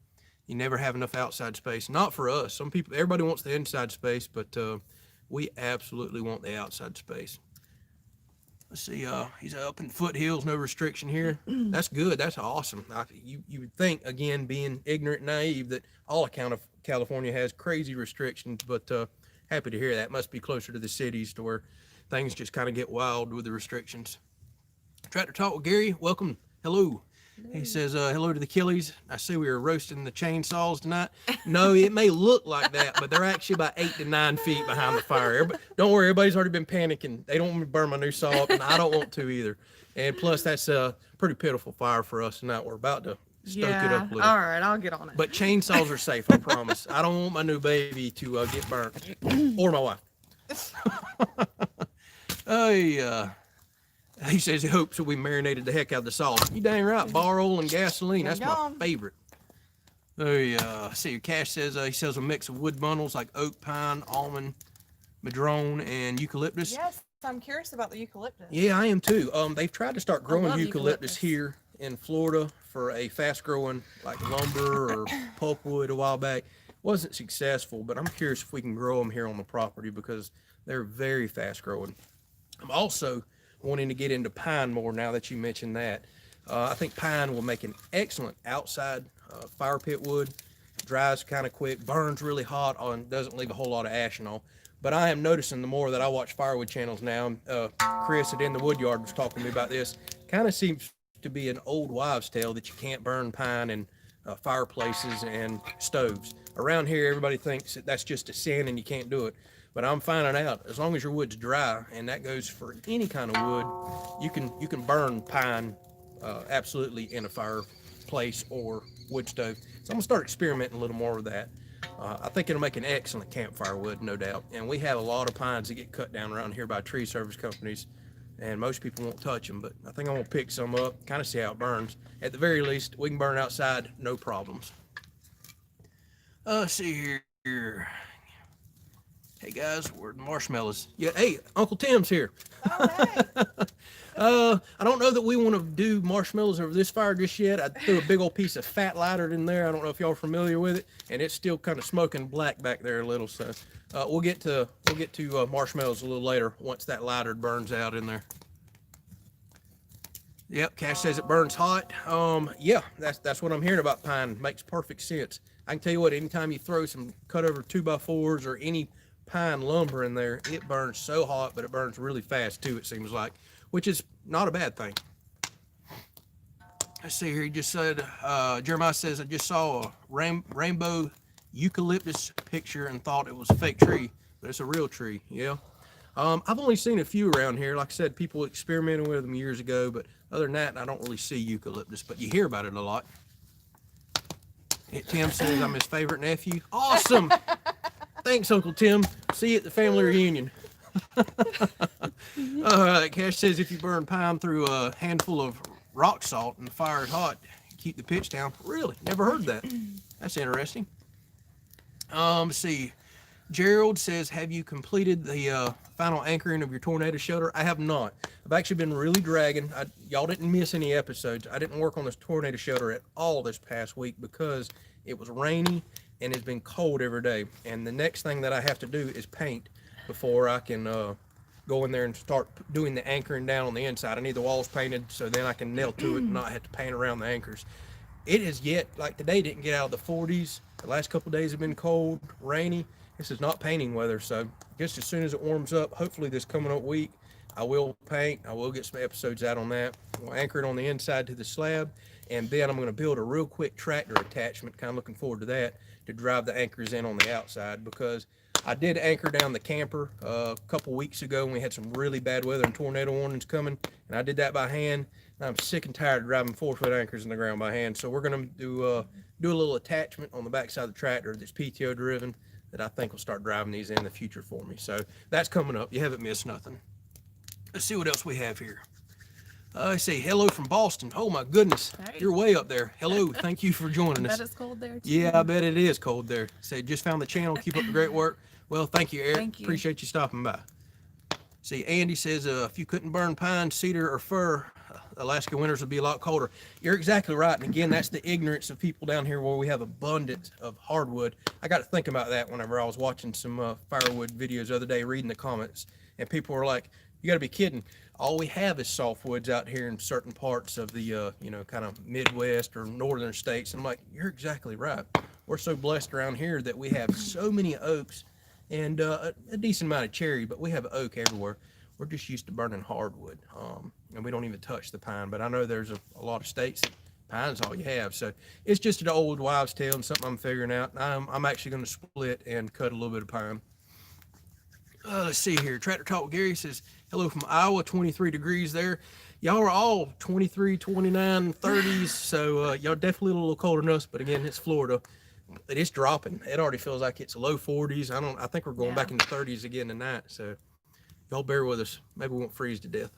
You never have enough outside space. Not for us. Some people, everybody wants the inside space, but we absolutely want the outside space. Let's see. He's up in foothills. No restriction here. That's good. That's awesome. You would think, again, being ignorant and naive, that all account of California has crazy restrictions, but happy to hear that. Must be closer to the cities to where things just kind of get wild with the restrictions. Tractor Talk with Gary, welcome. Hello. He says, hello to the Kelleys. I see we were roasting the chainsaws tonight. No, it may look like that, but they're actually about 8 to 9 feet behind the fire. Don't worry, everybody's already been panicking. They don't want me to burn my new saw up, and I don't want to either. And plus, that's a pretty pitiful fire for us tonight. We're about to stoke it up a little. All right, I'll get on it. But chainsaws are safe, I promise. I don't want my new baby to get burnt, or my wife. He says he hopes that we marinated the heck out of the sauce. You dang right. Bar oil and gasoline. That's my favorite. See, Cash says he sells a mix of wood bundles like oak, pine, almond, madrone, and eucalyptus. Yes, I'm curious about the eucalyptus. Yeah, I am too. They've tried to start growing love eucalyptus here in Florida for a fast-growing like lumber or pulpwood a while back. Wasn't successful, but I'm curious if we can grow them here on the property because they're very fast-growing. I'm also wanting to get into pine more now that you mentioned that. I think pine will make an excellent outside fire pit wood. Dries kind of quick, burns really hot, doesn't leave a whole lot of ash and all. But I am noticing the more that I watch firewood channels now, Chris at In the Woodyard was talking to me about this, kind of seems to be an old wives' tale that you can't burn pine in fireplaces and stoves. Around here, everybody thinks that that's just a sin and you can't do it. But I'm finding out, as long as your wood's dry, and that goes for any kind of wood, you can burn pine absolutely in a fireplace or wood stove. So I'm gonna start experimenting a little more with that. I think it'll make an excellent campfire wood, no doubt. And we have a lot of pines that get cut down around here by tree service companies, and most people won't touch them. But I think I'm gonna pick some up, kind of see how it burns. At the very least, we can burn outside, no problems. Let's see here. Hey guys, where are the marshmallows? Yeah, hey, Uncle Tim's here. Oh, hey. I don't know that we want to do marshmallows over this fire just yet. I threw a big old piece of fat lighter in there. I don't know if y'all are familiar with it, and it's still kind of smoking black back there a little. So we'll get to marshmallows a little later once that lighter burns out in there. Yep, Cash says it burns hot. Yeah, that's what I'm hearing about pine. Makes perfect sense. I can tell you what, anytime you throw some cut over 2x4s or any pine lumber in there, it burns so hot, but it burns really fast too, it seems like, which is not a bad thing. Let's see here. He just said, Jeremiah says, I just saw a rainbow eucalyptus picture and thought it was a fake tree, but it's a real tree. Yeah. I've only seen a few around here. Like I said, people experimented with them years ago, but other than that, I don't really see eucalyptus, but you hear about it a lot. Tim says I'm his favorite nephew. Awesome. Thanks, Uncle Tim. See you at the family reunion. Cash says if you burn pine through a handful of rock salt and the fire is hot, keep the pitch down. Really? Never heard that. That's interesting. Let's see. Gerald says, have you completed the final anchoring of your tornado shelter? I have not. I've actually been really dragging. Y'all didn't miss any episodes. I didn't work on this tornado shelter at all this past week because it was rainy and it's been cold every day. And the next thing that I have to do is paint before I can go in there and start doing the anchoring down on the inside. I need the walls painted so then I can nail to it and not have to paint around the anchors. it is yet, like today didn't get out of the 40s. The last couple of days have been cold, rainy. This is not painting weather, so just as soon as it warms up, hopefully this coming up week, I will paint. I will get some episodes out on that. We'll anchor it on the inside to the slab, and then I'm going to build a real quick tractor attachment. Kind of looking forward to that, to drive the anchors in on the outside, because I did anchor down the camper a couple weeks ago when we had some really bad weather and tornado warnings coming, and I did that by hand. And I'm sick and tired of driving 4-foot anchors in the ground by hand, so we're going to do a little attachment on the backside of the tractor that's PTO driven that I think will start driving these in the future for me. So that's coming up. You haven't missed nothing. Let's see what else we have here. I say hello from Boston. Oh my goodness, Hey. You're way up there. Hello, thank you for joining I us. bet it's cold there too. Yeah, I bet it is cold there. Say, just found the channel. Keep up the great work. Well, thank you, Eric. Thank you. Appreciate you stopping by. See, Andy says, if you couldn't burn pine, cedar, or fir, Alaska winters would be a lot colder. You're exactly right. And again, that's the ignorance of people down here where we have abundance of hardwood. I got to think about that whenever I was watching some firewood videos the other day, reading the comments. And people were like, you got to be kidding. All we have is softwoods out here in certain parts of the, kind of Midwest or northern states. And I'm like, you're exactly right. We're so blessed around here that we have so many oaks and a decent amount of cherry, but we have oak everywhere. We're just used to burning hardwood, and we don't even touch the pine. But I know there's a lot of states that pine's all you have. So it's just an old wives' tale and something I'm figuring out. I'm actually going to split and cut a little bit of pine. Let's see here. Tractor Talk with Gary says, hello from Iowa, 23 degrees there. Y'all are all 23, 29, 30s, so y'all definitely a little colder than us, but again, it's Florida. It is dropping. It already feels like it's low 40s. I think we're going back in the 30s again tonight, so y'all bear with us. Maybe we won't freeze to death.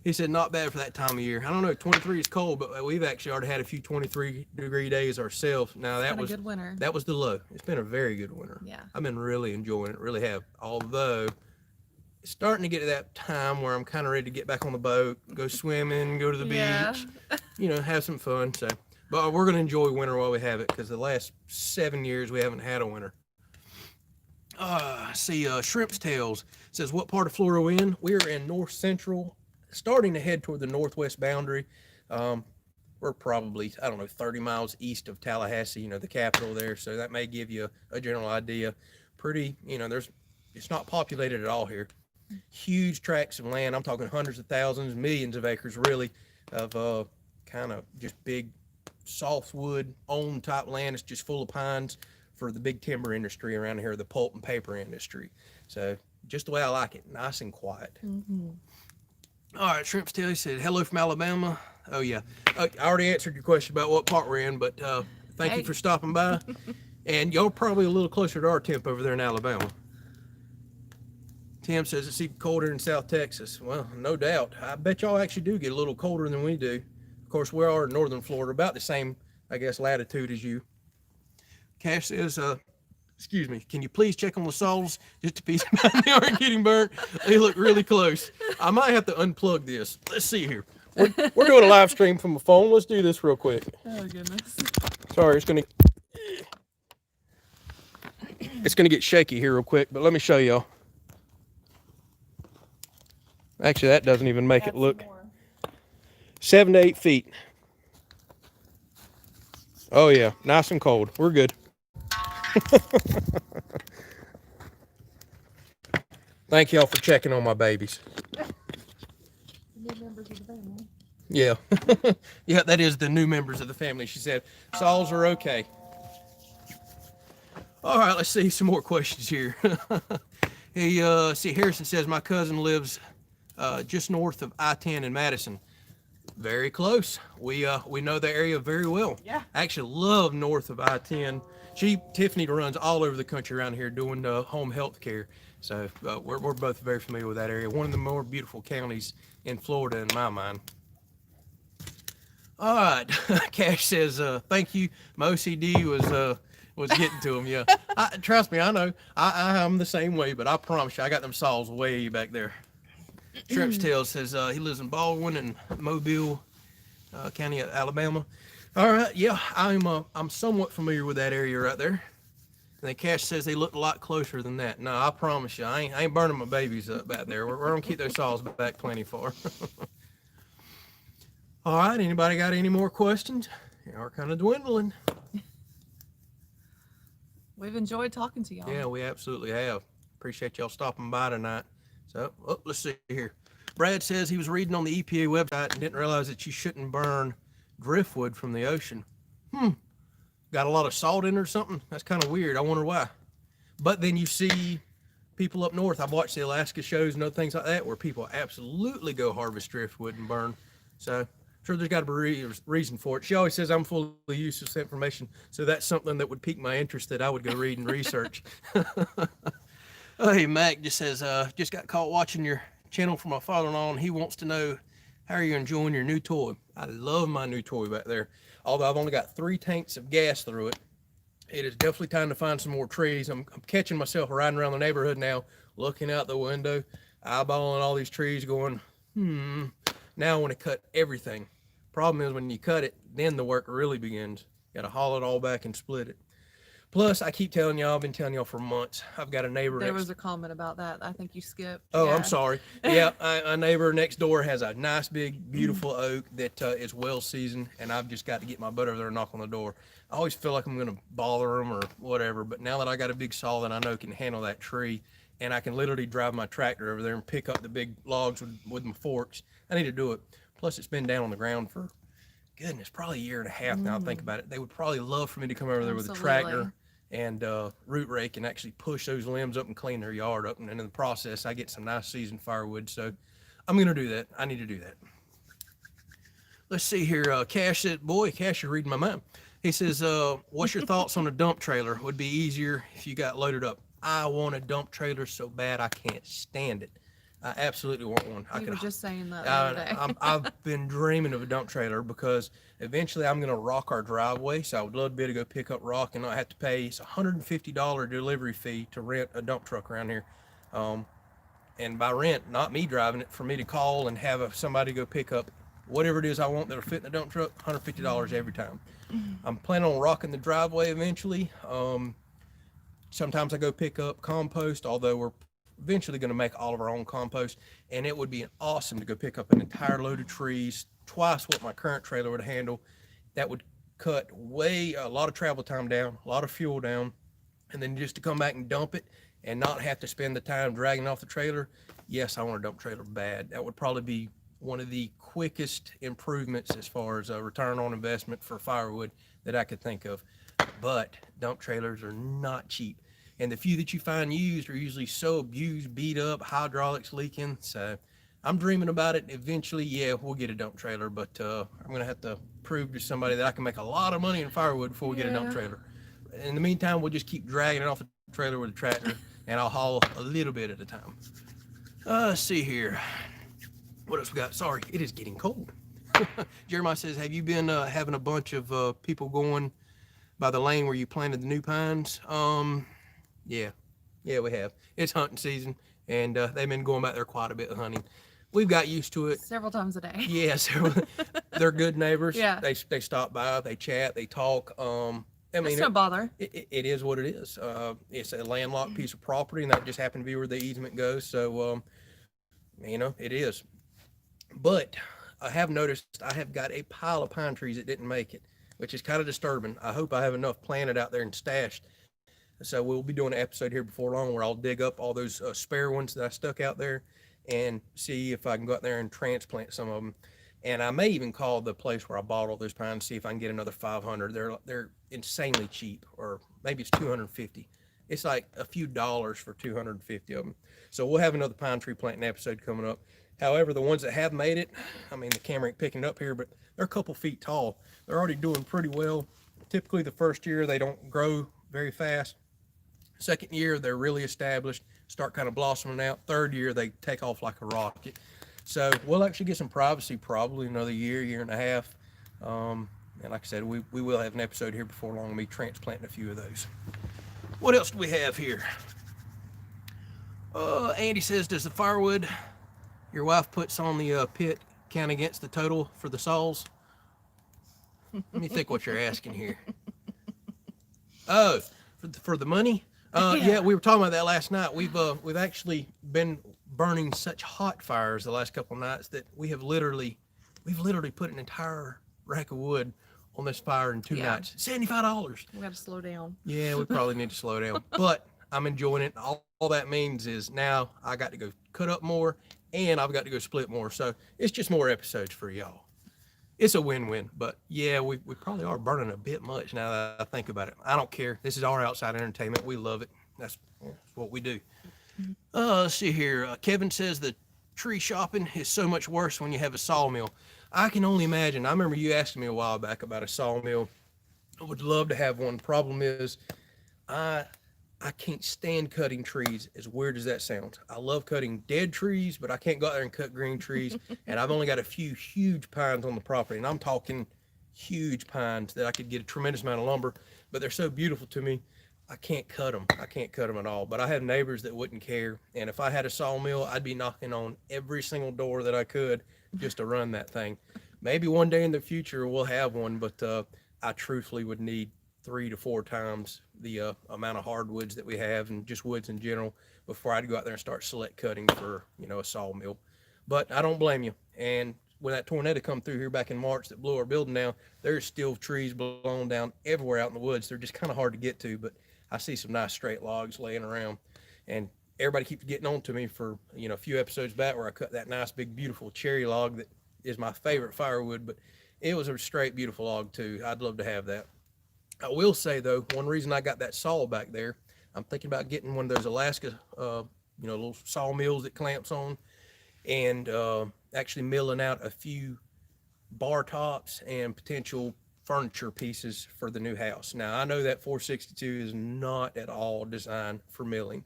He said, not bad for that time of year. I don't know, 23 is cold, but we've actually already had a few 23-degree days ourselves. Now, that was a good winter. That was the low. It's been a very good winter. Yeah. I've been really enjoying it, really have. Although, it's starting to get to that time where I'm kind of ready to get back on the boat, go swimming, go to the beach, have some fun. So, but we're going to enjoy winter while we have it, because the last 7 years we haven't had a winter. See, Shrimp's Tales says, what part of Florida are we in? We're in north central, starting to head toward the northwest boundary. We're probably, 30 miles east of Tallahassee, the capital there. So that may give you a general idea. Pretty, it's not populated at all here. Huge tracts of land. I'm talking hundreds of thousands, millions of acres, really, of kind of just big softwood owned type land. It's just full of pines for the big timber industry around here, the pulp and paper industry. So just the way I like it, nice and quiet. Mm-hmm. All right, Shrimp's Tail said, hello from Alabama. Oh, yeah. I already answered your question about what part we're in, but thank you for stopping by. And y'all probably a little closer to our temp over there in Alabama. Tim says it's even colder in South Texas. Well, no doubt. I bet y'all actually do get a little colder than we do. Of course, we are in northern Florida, about the same, latitude as you. Cash says, excuse me, can you please check on the saws just to be they aren't getting burnt? They look really close. I might have to unplug this. Let's see here. We're doing a live stream from a phone. Let's do this real quick. Oh, goodness. Sorry, it's gonna get shaky here real quick, but let me show y'all. Actually, that doesn't even make it look. 7 to 8 feet. Oh yeah, nice and cold. We're good. Thank y'all for checking on my babies. New members of the family. Yeah. Yeah, that is the new members of the family. She said, saws are okay. All right, let's see some more questions here. See, Harrison says, my cousin lives just north of I-10 in Madison. Very close. We know the area very well. Yeah. I actually love north of I-10. Tiffany runs all over the country around here doing home health care. So we're both very familiar with that area. One of the more beautiful counties in Florida in my mind. All right. Cash says, thank you. My OCD was getting to him. Yeah. Trust me, I know. I'm the same way, but I promise you, I got them saws way back there. Shrimp's Tail says he lives in Baldwin and Mobile County, Alabama. All right, yeah, I'm somewhat familiar with that area right there. And then Cash says they look a lot closer than that. No, I promise you, I ain't burning my babies up back there. We're gonna keep those saws back plenty far. All right, anybody got any more questions? They are kind of dwindling. We've enjoyed talking to y'all. Yeah, we absolutely have. Appreciate y'all stopping by tonight. So, let's see here. Brad says he was reading on the EPA website and didn't realize that you shouldn't burn driftwood from the ocean. Got a lot of salt in it or something? That's kind of weird. I wonder why. But then you see people up north. I've watched the Alaska shows and other things like that where people absolutely go harvest driftwood and burn. So, I'm sure there's got to be a reason for it. She always says I'm full of useless information. So that's something that would pique my interest that I would go read and research. Hey, Mac just says, just got caught watching your channel from my father-in-law, and he wants to know, how are you enjoying your new toy? I love my new toy back there. Although I've only got 3 tanks of gas through it. It is definitely time to find some more trees. I'm catching myself riding around the neighborhood now, looking out the window, eyeballing all these trees going, now I want to cut everything. Problem is when you cut it, then the work really begins. You got to haul it all back and split it. Plus, I keep telling y'all, I've been telling y'all for months, I've got a neighbor. There was a comment about that. I think you skipped. Oh, yeah. I'm sorry. Yeah, a neighbor next door has a nice, big, beautiful oak that is well seasoned, and I've just got to get my butt over there and knock on the door. I always feel like I'm going to bother them or whatever, but now that I got a big saw that I know can handle that tree, and I can literally drive my tractor over there and pick up the big logs with my forks, I need to do it. Plus, it's been down on the ground for, goodness, probably a year and a half now. I think about it. They would probably love for me to come over there with a tractor and root rake and actually push those limbs up and clean their yard up. And in the process, I get some nice seasoned firewood. So I'm going to do that. I need to do that. Let's see here. Cash said, boy, Cash, you're reading my mind. He says, what's your thoughts on a dump trailer? Would be easier if you got loaded up. I want a dump trailer so bad I can't stand it. I absolutely want one. We were just saying that the other day. I've been dreaming of a dump trailer because eventually I'm going to rock our driveway. So I would love to be able to go pick up rock and not have to pay. It's a $150 delivery fee to rent a dump truck around here. And by rent, not me driving it, for me to call and have somebody go pick up whatever it is I want that'll fit in the dump truck, $150 every time. I'm planning on rocking the driveway eventually. Sometimes I go pick up compost, although we're eventually going to make all of our own compost, and it would be awesome to go pick up an entire load of trees, twice what my current trailer would handle. That would cut a lot of travel time down, a lot of fuel down, and then just to come back and dump it and not have to spend the time dragging off the trailer. Yes, I want a dump trailer bad. That would probably be one of the quickest improvements as far as a return on investment for firewood that I could think of. But dump trailers are not cheap. And the few that you find used are usually so abused, beat up, hydraulics leaking. So I'm dreaming about it. Eventually, yeah, we'll get a dump trailer, but I'm going to have to prove to somebody that I can make a lot of money in firewood before we get a dump trailer. In the meantime, we'll just keep dragging it off the trailer with a tractor, and I'll haul a little bit at a time. Let's see here. What else we got? Sorry, it is getting cold. Jeremiah says, have you been having a bunch of people going by the lane where you planted the new pines? Yeah, we have. It's hunting season, and they've been going back there quite a bit hunting. We've got used to it. Several times a day. Yeah, they're good neighbors. Yeah. They stop by, they chat, they talk. I mean, it's no bother. It is what it is. It's a landlocked piece of property, and that just happened to be where the easement goes. So, it is. But I have noticed I have got a pile of pine trees that didn't make it, which is kind of disturbing. I hope I have enough planted out there and stashed. So we'll be doing an episode here before long where I'll dig up all those spare ones that I stuck out there and see if I can go out there and transplant some of them. And I may even call the place where I bought all those pines, see if I can get another 500. They're insanely cheap, or maybe it's 250. It's like a few dollars for 250 of them. So we'll have another pine tree planting episode coming up. However, the ones that have made it, I mean, the camera ain't picking it up here, but they're a couple feet tall. They're already doing pretty well. Typically the first year they don't grow very fast. Second year they're really established, start kind of blossoming out. Third year they take off like a rocket. So we'll actually get some privacy probably another year and a half. And like I said, we will have an episode here before long of me transplanting a few of those. What else do we have here? Andy says, does the firewood your wife puts on the pit count against the total for the saws? Let me think what you're asking here. Oh, for the money? Yeah, we were talking about that last night. We've actually been burning such hot fires the last couple of nights that we have literally We've literally put an entire rack of wood on this fire in 2 Yeah. nights. $75. We got to slow down. Yeah, we probably need to slow down, but I'm enjoying it. All that means is now I got to go cut up more, and I've got to go split more. So it's just more episodes for y'all. It's a win-win, but yeah, we probably are burning a bit much now that I think about it. I don't care. This is our outside entertainment. We love it. That's what we do. Let's see here. Kevin says the tree shopping is so much worse when you have a sawmill. I can only imagine. I remember you asking me a while back about a sawmill. I would love to have one. Problem is, I can't stand cutting trees, as weird as that sounds. I love cutting dead trees, but I can't go out there and cut green trees. And I've only got a few huge pines on the property, and I'm talking huge pines that I could get a tremendous amount of lumber, but they're so beautiful to me. I can't cut them. I can't cut them at all. But I have neighbors that wouldn't care. And if I had a sawmill, I'd be knocking on every single door that I could just to run that thing. Maybe one day in the future we'll have one, but I truthfully would need 3 to 4 times the amount of hardwoods that we have and just woods in general before I'd go out there and start select cutting for, a sawmill. But I don't blame you. And when that tornado come through here back in March that blew our building down, there's still trees blown down everywhere out in the woods. They're just kind of hard to get to, but I see some nice straight logs laying around. And everybody keeps getting on to me for, a few episodes back where I cut that nice big beautiful cherry log that is my favorite firewood, but it was a straight beautiful log too. I'd love to have that. I will say though, one reason I got that saw back there, I'm thinking about getting one of those Alaska, little sawmills that clamps on, and actually milling out a few bar tops and potential furniture pieces for the new house. Now I know that 462 is not at all designed for milling.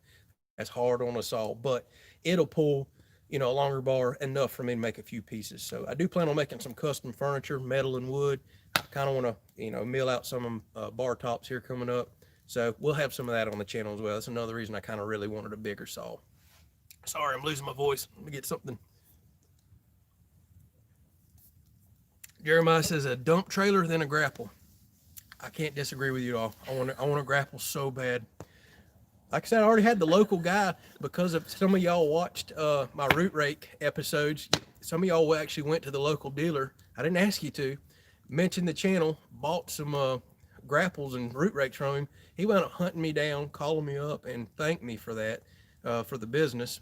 That's hard on a saw, but it'll pull, a longer bar enough for me to make a few pieces. So I do plan on making some custom furniture, metal and wood. I kind of want to, mill out some bar tops here coming up. So we'll have some of that on the channel as well. That's another reason I kind of really wanted a bigger saw. Sorry, I'm losing my voice. Let me get something. Jeremiah says a dump trailer, then a grapple. I can't disagree with you at all. I want a grapple so bad. Like I said, I already had the local guy because of some of y'all watched my root rake episodes. Some of y'all actually went to the local dealer. I didn't ask you to. Mentioned the channel, bought some grapples and root rakes from him. He wound up hunting me down, calling me up, and thanked me for that, for the business.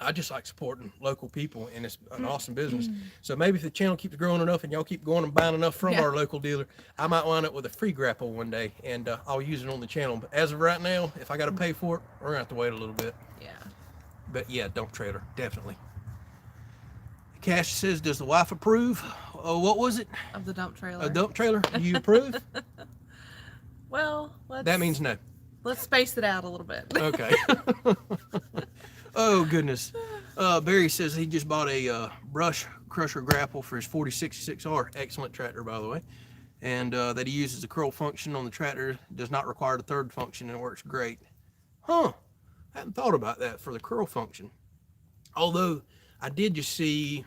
I just like supporting local people, and it's an awesome business. So maybe if the channel keeps growing enough and y'all keep going and buying enough from our local dealer, I might wind up with a free grapple one day, and I'll use it on the channel. But as of right now, if I got to pay for it, we're going to have to wait a little bit. Yeah. But yeah, dump trailer, definitely. Cash says, does the wife approve? What was it? Of the dump trailer. A dump trailer? Do you approve? Well, That means no. Let's space it out a little bit. Okay. Oh, goodness. Barry says he just bought a brush crusher grapple for his 4066R. Excellent tractor, by the way. And that he uses the curl function on the tractor. Does not require the third function, and it works great. Huh. I hadn't thought about that for the curl function. Although, I did just see,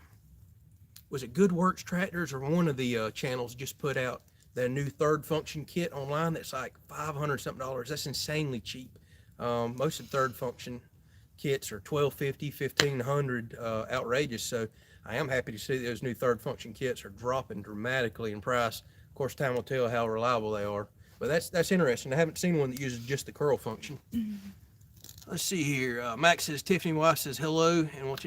was it Good Works Tractors or one of the channels just put out their new third function kit online that's like $500 something. That's insanely cheap. Most of the third function kits are $1,250, $1,500, outrageous. So I am happy to see those new third function kits are dropping dramatically in price. Of course, time will tell how reliable they are, but that's interesting. I haven't seen one that uses just the curl function. Let's see here. Max says, Tiffany Weiss says hello and wants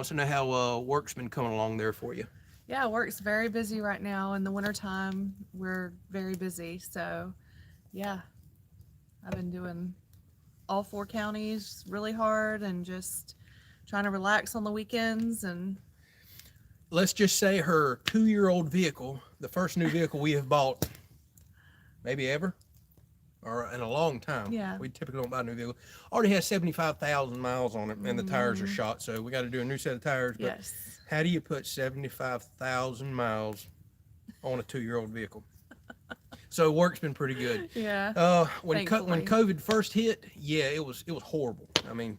to know how work's been coming along there for you. Yeah, work's very busy right now. In the wintertime, we're very busy. So, yeah, I've been doing all 4 counties really hard and just trying to relax on the weekends. And let's just say her 2-year-old vehicle, the first new vehicle we have bought, maybe ever, or in a long time. Yeah. We typically don't buy a new vehicle. Already has 75,000 miles on it, and the tires are shot, so we got to do a new set of tires. But yes. how do you put 75,000 miles on a 2-year-old vehicle? So work's been pretty good. Yeah. When COVID first hit, yeah, it was horrible. I mean,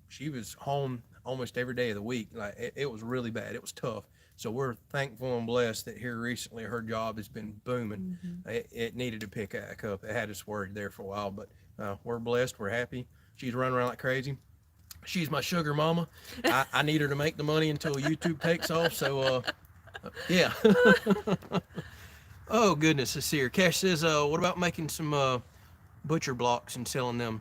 she was home almost every day of the week. Like it was really bad. It was tough. So we're thankful and blessed that here recently her job has been booming. It needed to pick back up. It had us worried there for a while, but we're blessed. We're happy. She's running around like crazy. She's my sugar mama. I need her to make the money until YouTube takes off. So Yeah. Oh goodness, let's see here. Cash says, what about making some butcher blocks and selling them?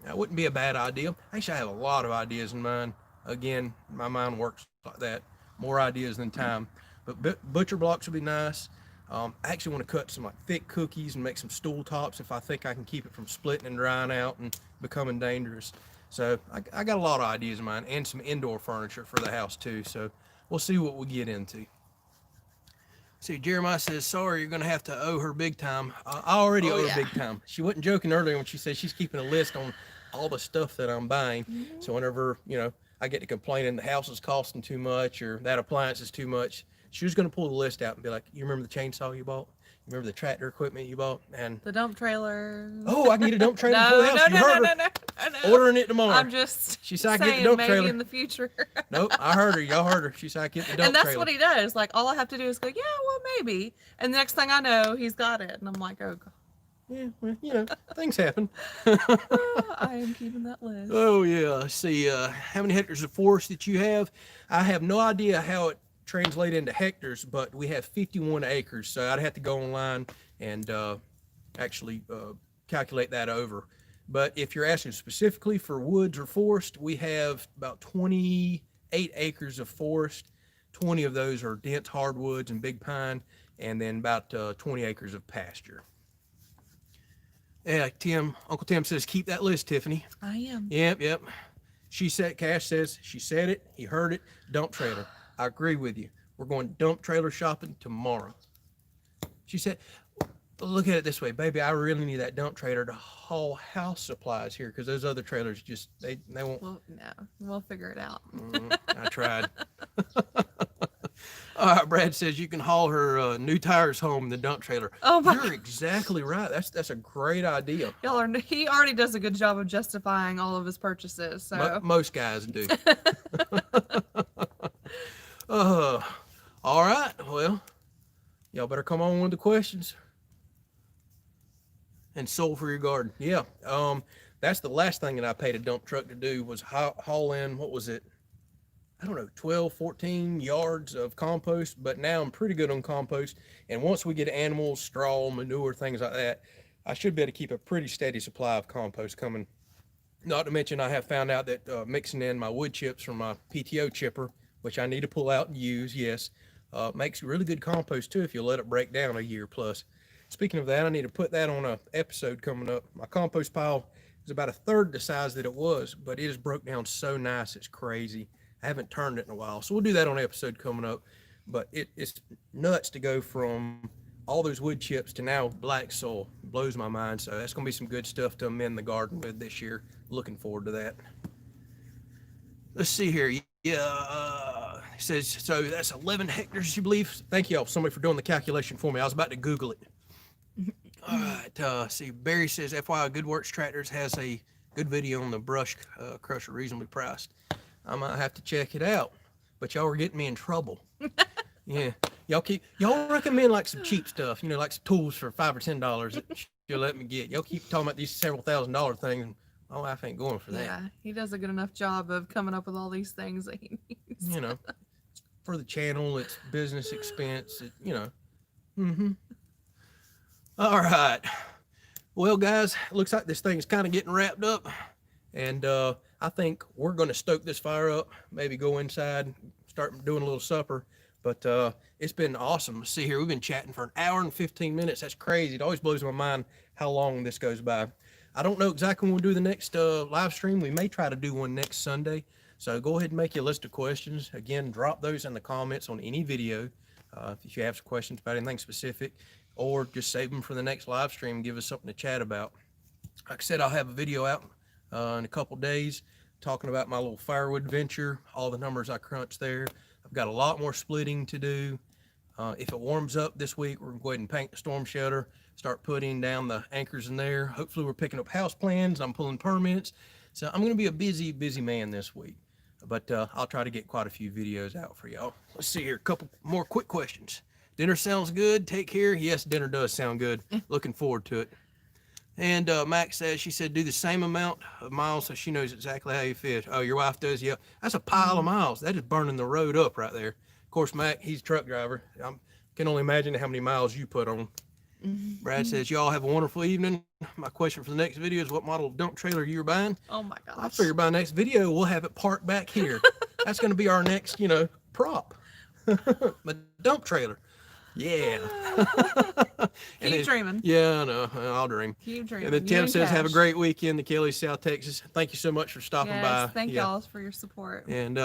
That wouldn't be a bad idea. Actually, I have a lot of ideas in mind. Again, my mind works like that. More ideas than time. But butcher blocks would be nice. I actually want to cut some like thick cookies and make some stool tops if I think I can keep it from splitting and drying out and becoming dangerous. So I got a lot of ideas in mind, and some indoor furniture for the house too. So we'll see what we get into. See, Jeremiah says, sorry, you're going to have to owe her big time. I already owe her big time. She wasn't joking earlier when she said she's keeping a list on all the stuff that I'm buying. Mm-hmm. So whenever, I get to complaining the house is costing too much or that appliance is too much, she was going to pull the list out and be like, you remember the chainsaw you bought? You remember the tractor equipment you bought? And the dump trailer. Oh, I can get a dump trailer for the house. No. Ordering it tomorrow. I'm just She's like, get the dump maybe trailer in the future. Nope, I heard her. Y'all heard her. She's like, get the dump trailer. And that's what he does. Like, all I have to do is go, yeah, well, maybe. And the next thing I know, he's got it. And I'm like, oh, God. Yeah, well, things happen. I am keeping that list. Oh, yeah. Let's see, how many hectares of forest that you have? I have no idea how it translates into hectares, but we have 51 acres. So I'd have to go online and actually calculate that over. But if you're asking specifically for woods or forest, we have about 28 acres of forest. 20 of those are dense hardwoods and big pine, and then about 20 acres of pasture. Yeah, Uncle Tim says, keep that list, Tiffany. I am. Yep. Cash says, she said it, he heard it, dump trailer. I agree with you. We're going dump trailer shopping tomorrow. She said, look at it this way, baby, I really need that dump trailer to haul house supplies here because those other trailers just, they won't. Well, no, we'll figure it out. I tried. All right, Brad says you can haul her new tires home in the dump trailer. Oh my! You're exactly right. That's a great idea. He already does a good job of justifying all of his purchases. So most guys do. All right. Well, y'all better come on with the questions. And sold for your garden. Yeah. That's the last thing that I paid a dump truck to do was haul in, what was it? I don't know, 12, 14 yards of compost, but now I'm pretty good on compost. And once we get animals, straw, manure, things like that, I should be able to keep a pretty steady supply of compost coming. Not to mention, I have found out that mixing in my wood chips from my PTO chipper, which I need to pull out and use, yes, makes really good compost too if you let it break down a year plus. Speaking of that, I need to put that on an episode coming up. My compost pile is about a third the size that it was, but it has broke down so nice, it's crazy. I haven't turned it in a while, so we'll do that on an episode coming up. But it's nuts to go from all those wood chips to now black soil. It blows my mind. So that's going to be some good stuff to amend the garden with this year. Looking forward to that. Let's see here. Yeah, it says, so that's 11 hectares, you believe? Thank you all, somebody, for doing the calculation for me. I was about to Google it. All right, see, Barry says, FYI, Good Works Tractors has a good video on the brush crusher, reasonably priced. I might have to check it out, but y'all are getting me in trouble. Yeah, y'all recommend like some cheap stuff, like some tools for $5 or $10 that you'll let me get. Y'all keep talking about these several $1,000 things. My wife ain't going for that. Yeah, he does a good enough job of coming up with all these things that he needs. For the channel, it's business expense. All right. Well, guys, it looks like this thing is kind of getting wrapped up, and I think we're going to stoke this fire up, maybe go inside, start doing a little supper. But it's been awesome. See here, we've been chatting for an hour and 15 minutes. That's crazy. It always blows my mind how long this goes by. I don't know exactly when we'll do the next live stream. We may try to do one next Sunday. So go ahead and make your list of questions. Again, drop those in the comments on any video if you have some questions about anything specific, or just save them for the next live stream and give us something to chat about. Like I said, I'll have a video out in a couple days talking about my little firewood venture, all the numbers I crunched there. I've got a lot more splitting to do. If it warms up this week, we're going to go ahead and paint the storm shelter, start putting down the anchors in there. Hopefully we're picking up house plans. I'm pulling permits. So I'm going to be a busy man this week. But I'll try to get quite a few videos out for y'all. Let's see here. A couple more quick questions. Dinner sounds good. Take care. Yes, dinner does sound good. Looking forward to it. And Max says, she said, do the same amount of miles so she knows exactly how you fish. Oh, your wife does? Yeah. That's a pile of miles. That is burning the road up right there. Of course, Mac, he's a truck driver. I can only imagine how many miles you put on. Brad says, y'all have a wonderful evening. My question for the next video is what model of dump trailer you're buying. Oh my gosh. I figure by next video, we'll have it parked back here. That's going to be our next, prop. My dump trailer. Yeah. Keep dreaming. Yeah, I know. I'll dream. Keep dreaming. And then Tim says, have a great weekend to Kelley, South Texas. Thank you so much for stopping by. Thank y'all for your support. And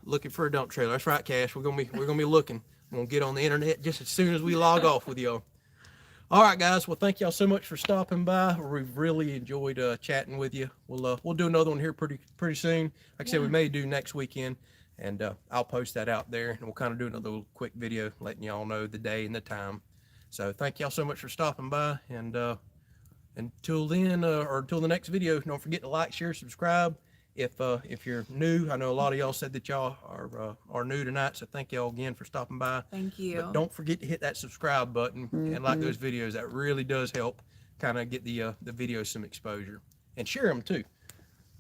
looking for a dump trailer. That's right, Cash. We're gonna be looking. We're gonna get on the internet just as soon as we log off with y'all. All right, guys. Well, thank y'all so much for stopping by. We've really enjoyed chatting with you. We'll do another one here pretty soon. Like I said, we may do next weekend, and I'll post that out there, and we'll kind of do another little quick video letting y'all know the day and the time. So thank y'all so much for stopping by, and until then, or until the next video, don't forget to like, share, subscribe. If you're new, I know a lot of y'all said that y'all are new tonight, so thank y'all again for stopping by. Thank you. But don't forget to hit that subscribe button and like those videos. That really does help kind of get the videos some exposure, and share them too.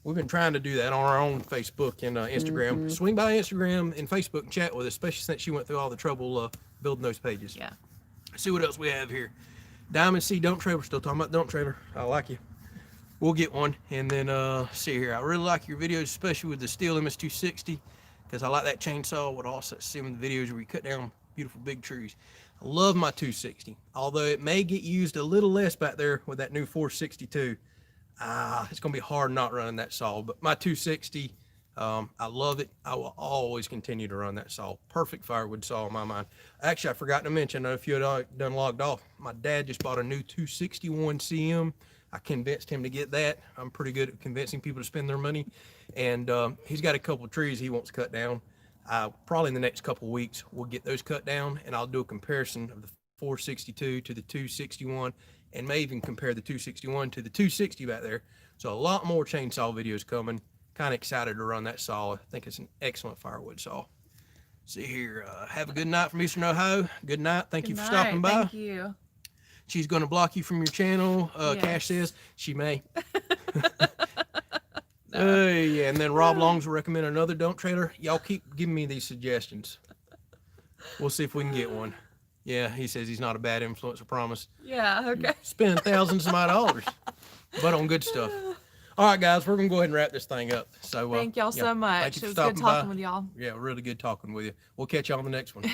We've been trying to do that on our own Facebook and Instagram. Swing by Instagram and Facebook and chat with us, especially since you went through all the trouble building those pages. Yeah. Let's see what else we have here. Diamond C dump trailer. We're still talking about dump trailer. I like you. We'll get one. And then see here. I really like your videos, especially with the Steel MS260, because I like that chainsaw. Would also see in the videos where you cut down beautiful big trees. I love my 260, although it may get used a little less back there with that new 462. It's gonna be hard not running that saw. But my 260, I love it. I will always continue to run that saw. Perfect firewood saw in my mind. Actually, I forgot to mention, if you had done logged off, my dad just bought a new 261 CM. I convinced him to get that. I'm pretty good at convincing people to spend their money. And he's got a couple of trees he wants cut down. Probably in the next couple of weeks, we'll get those cut down, and I'll do a comparison of the 462 to the 261, and may even compare the 261 to the 260 back there. So a lot more chainsaw videos coming. Kind of excited to run that saw. I think it's an excellent firewood saw. See here. Have a good night from Eastern Ohio. Good night. Thank you for stopping by. Thank you. She's going to block you from your channel. Yes. Cash says she may. Yeah, and then Rob Longs will recommend another dump trailer. Y'all keep giving me these suggestions. We'll see if we can get one. Yeah, he says he's not a bad influence, I promise. Yeah, okay. Spend thousands of my dollars, but on good stuff. All right, guys, we're going to go ahead and wrap this thing up. So thank y'all so much. Thank you It for was good stopping talking by. with y'all. Yeah, really good talking with you. We'll catch you on the next one.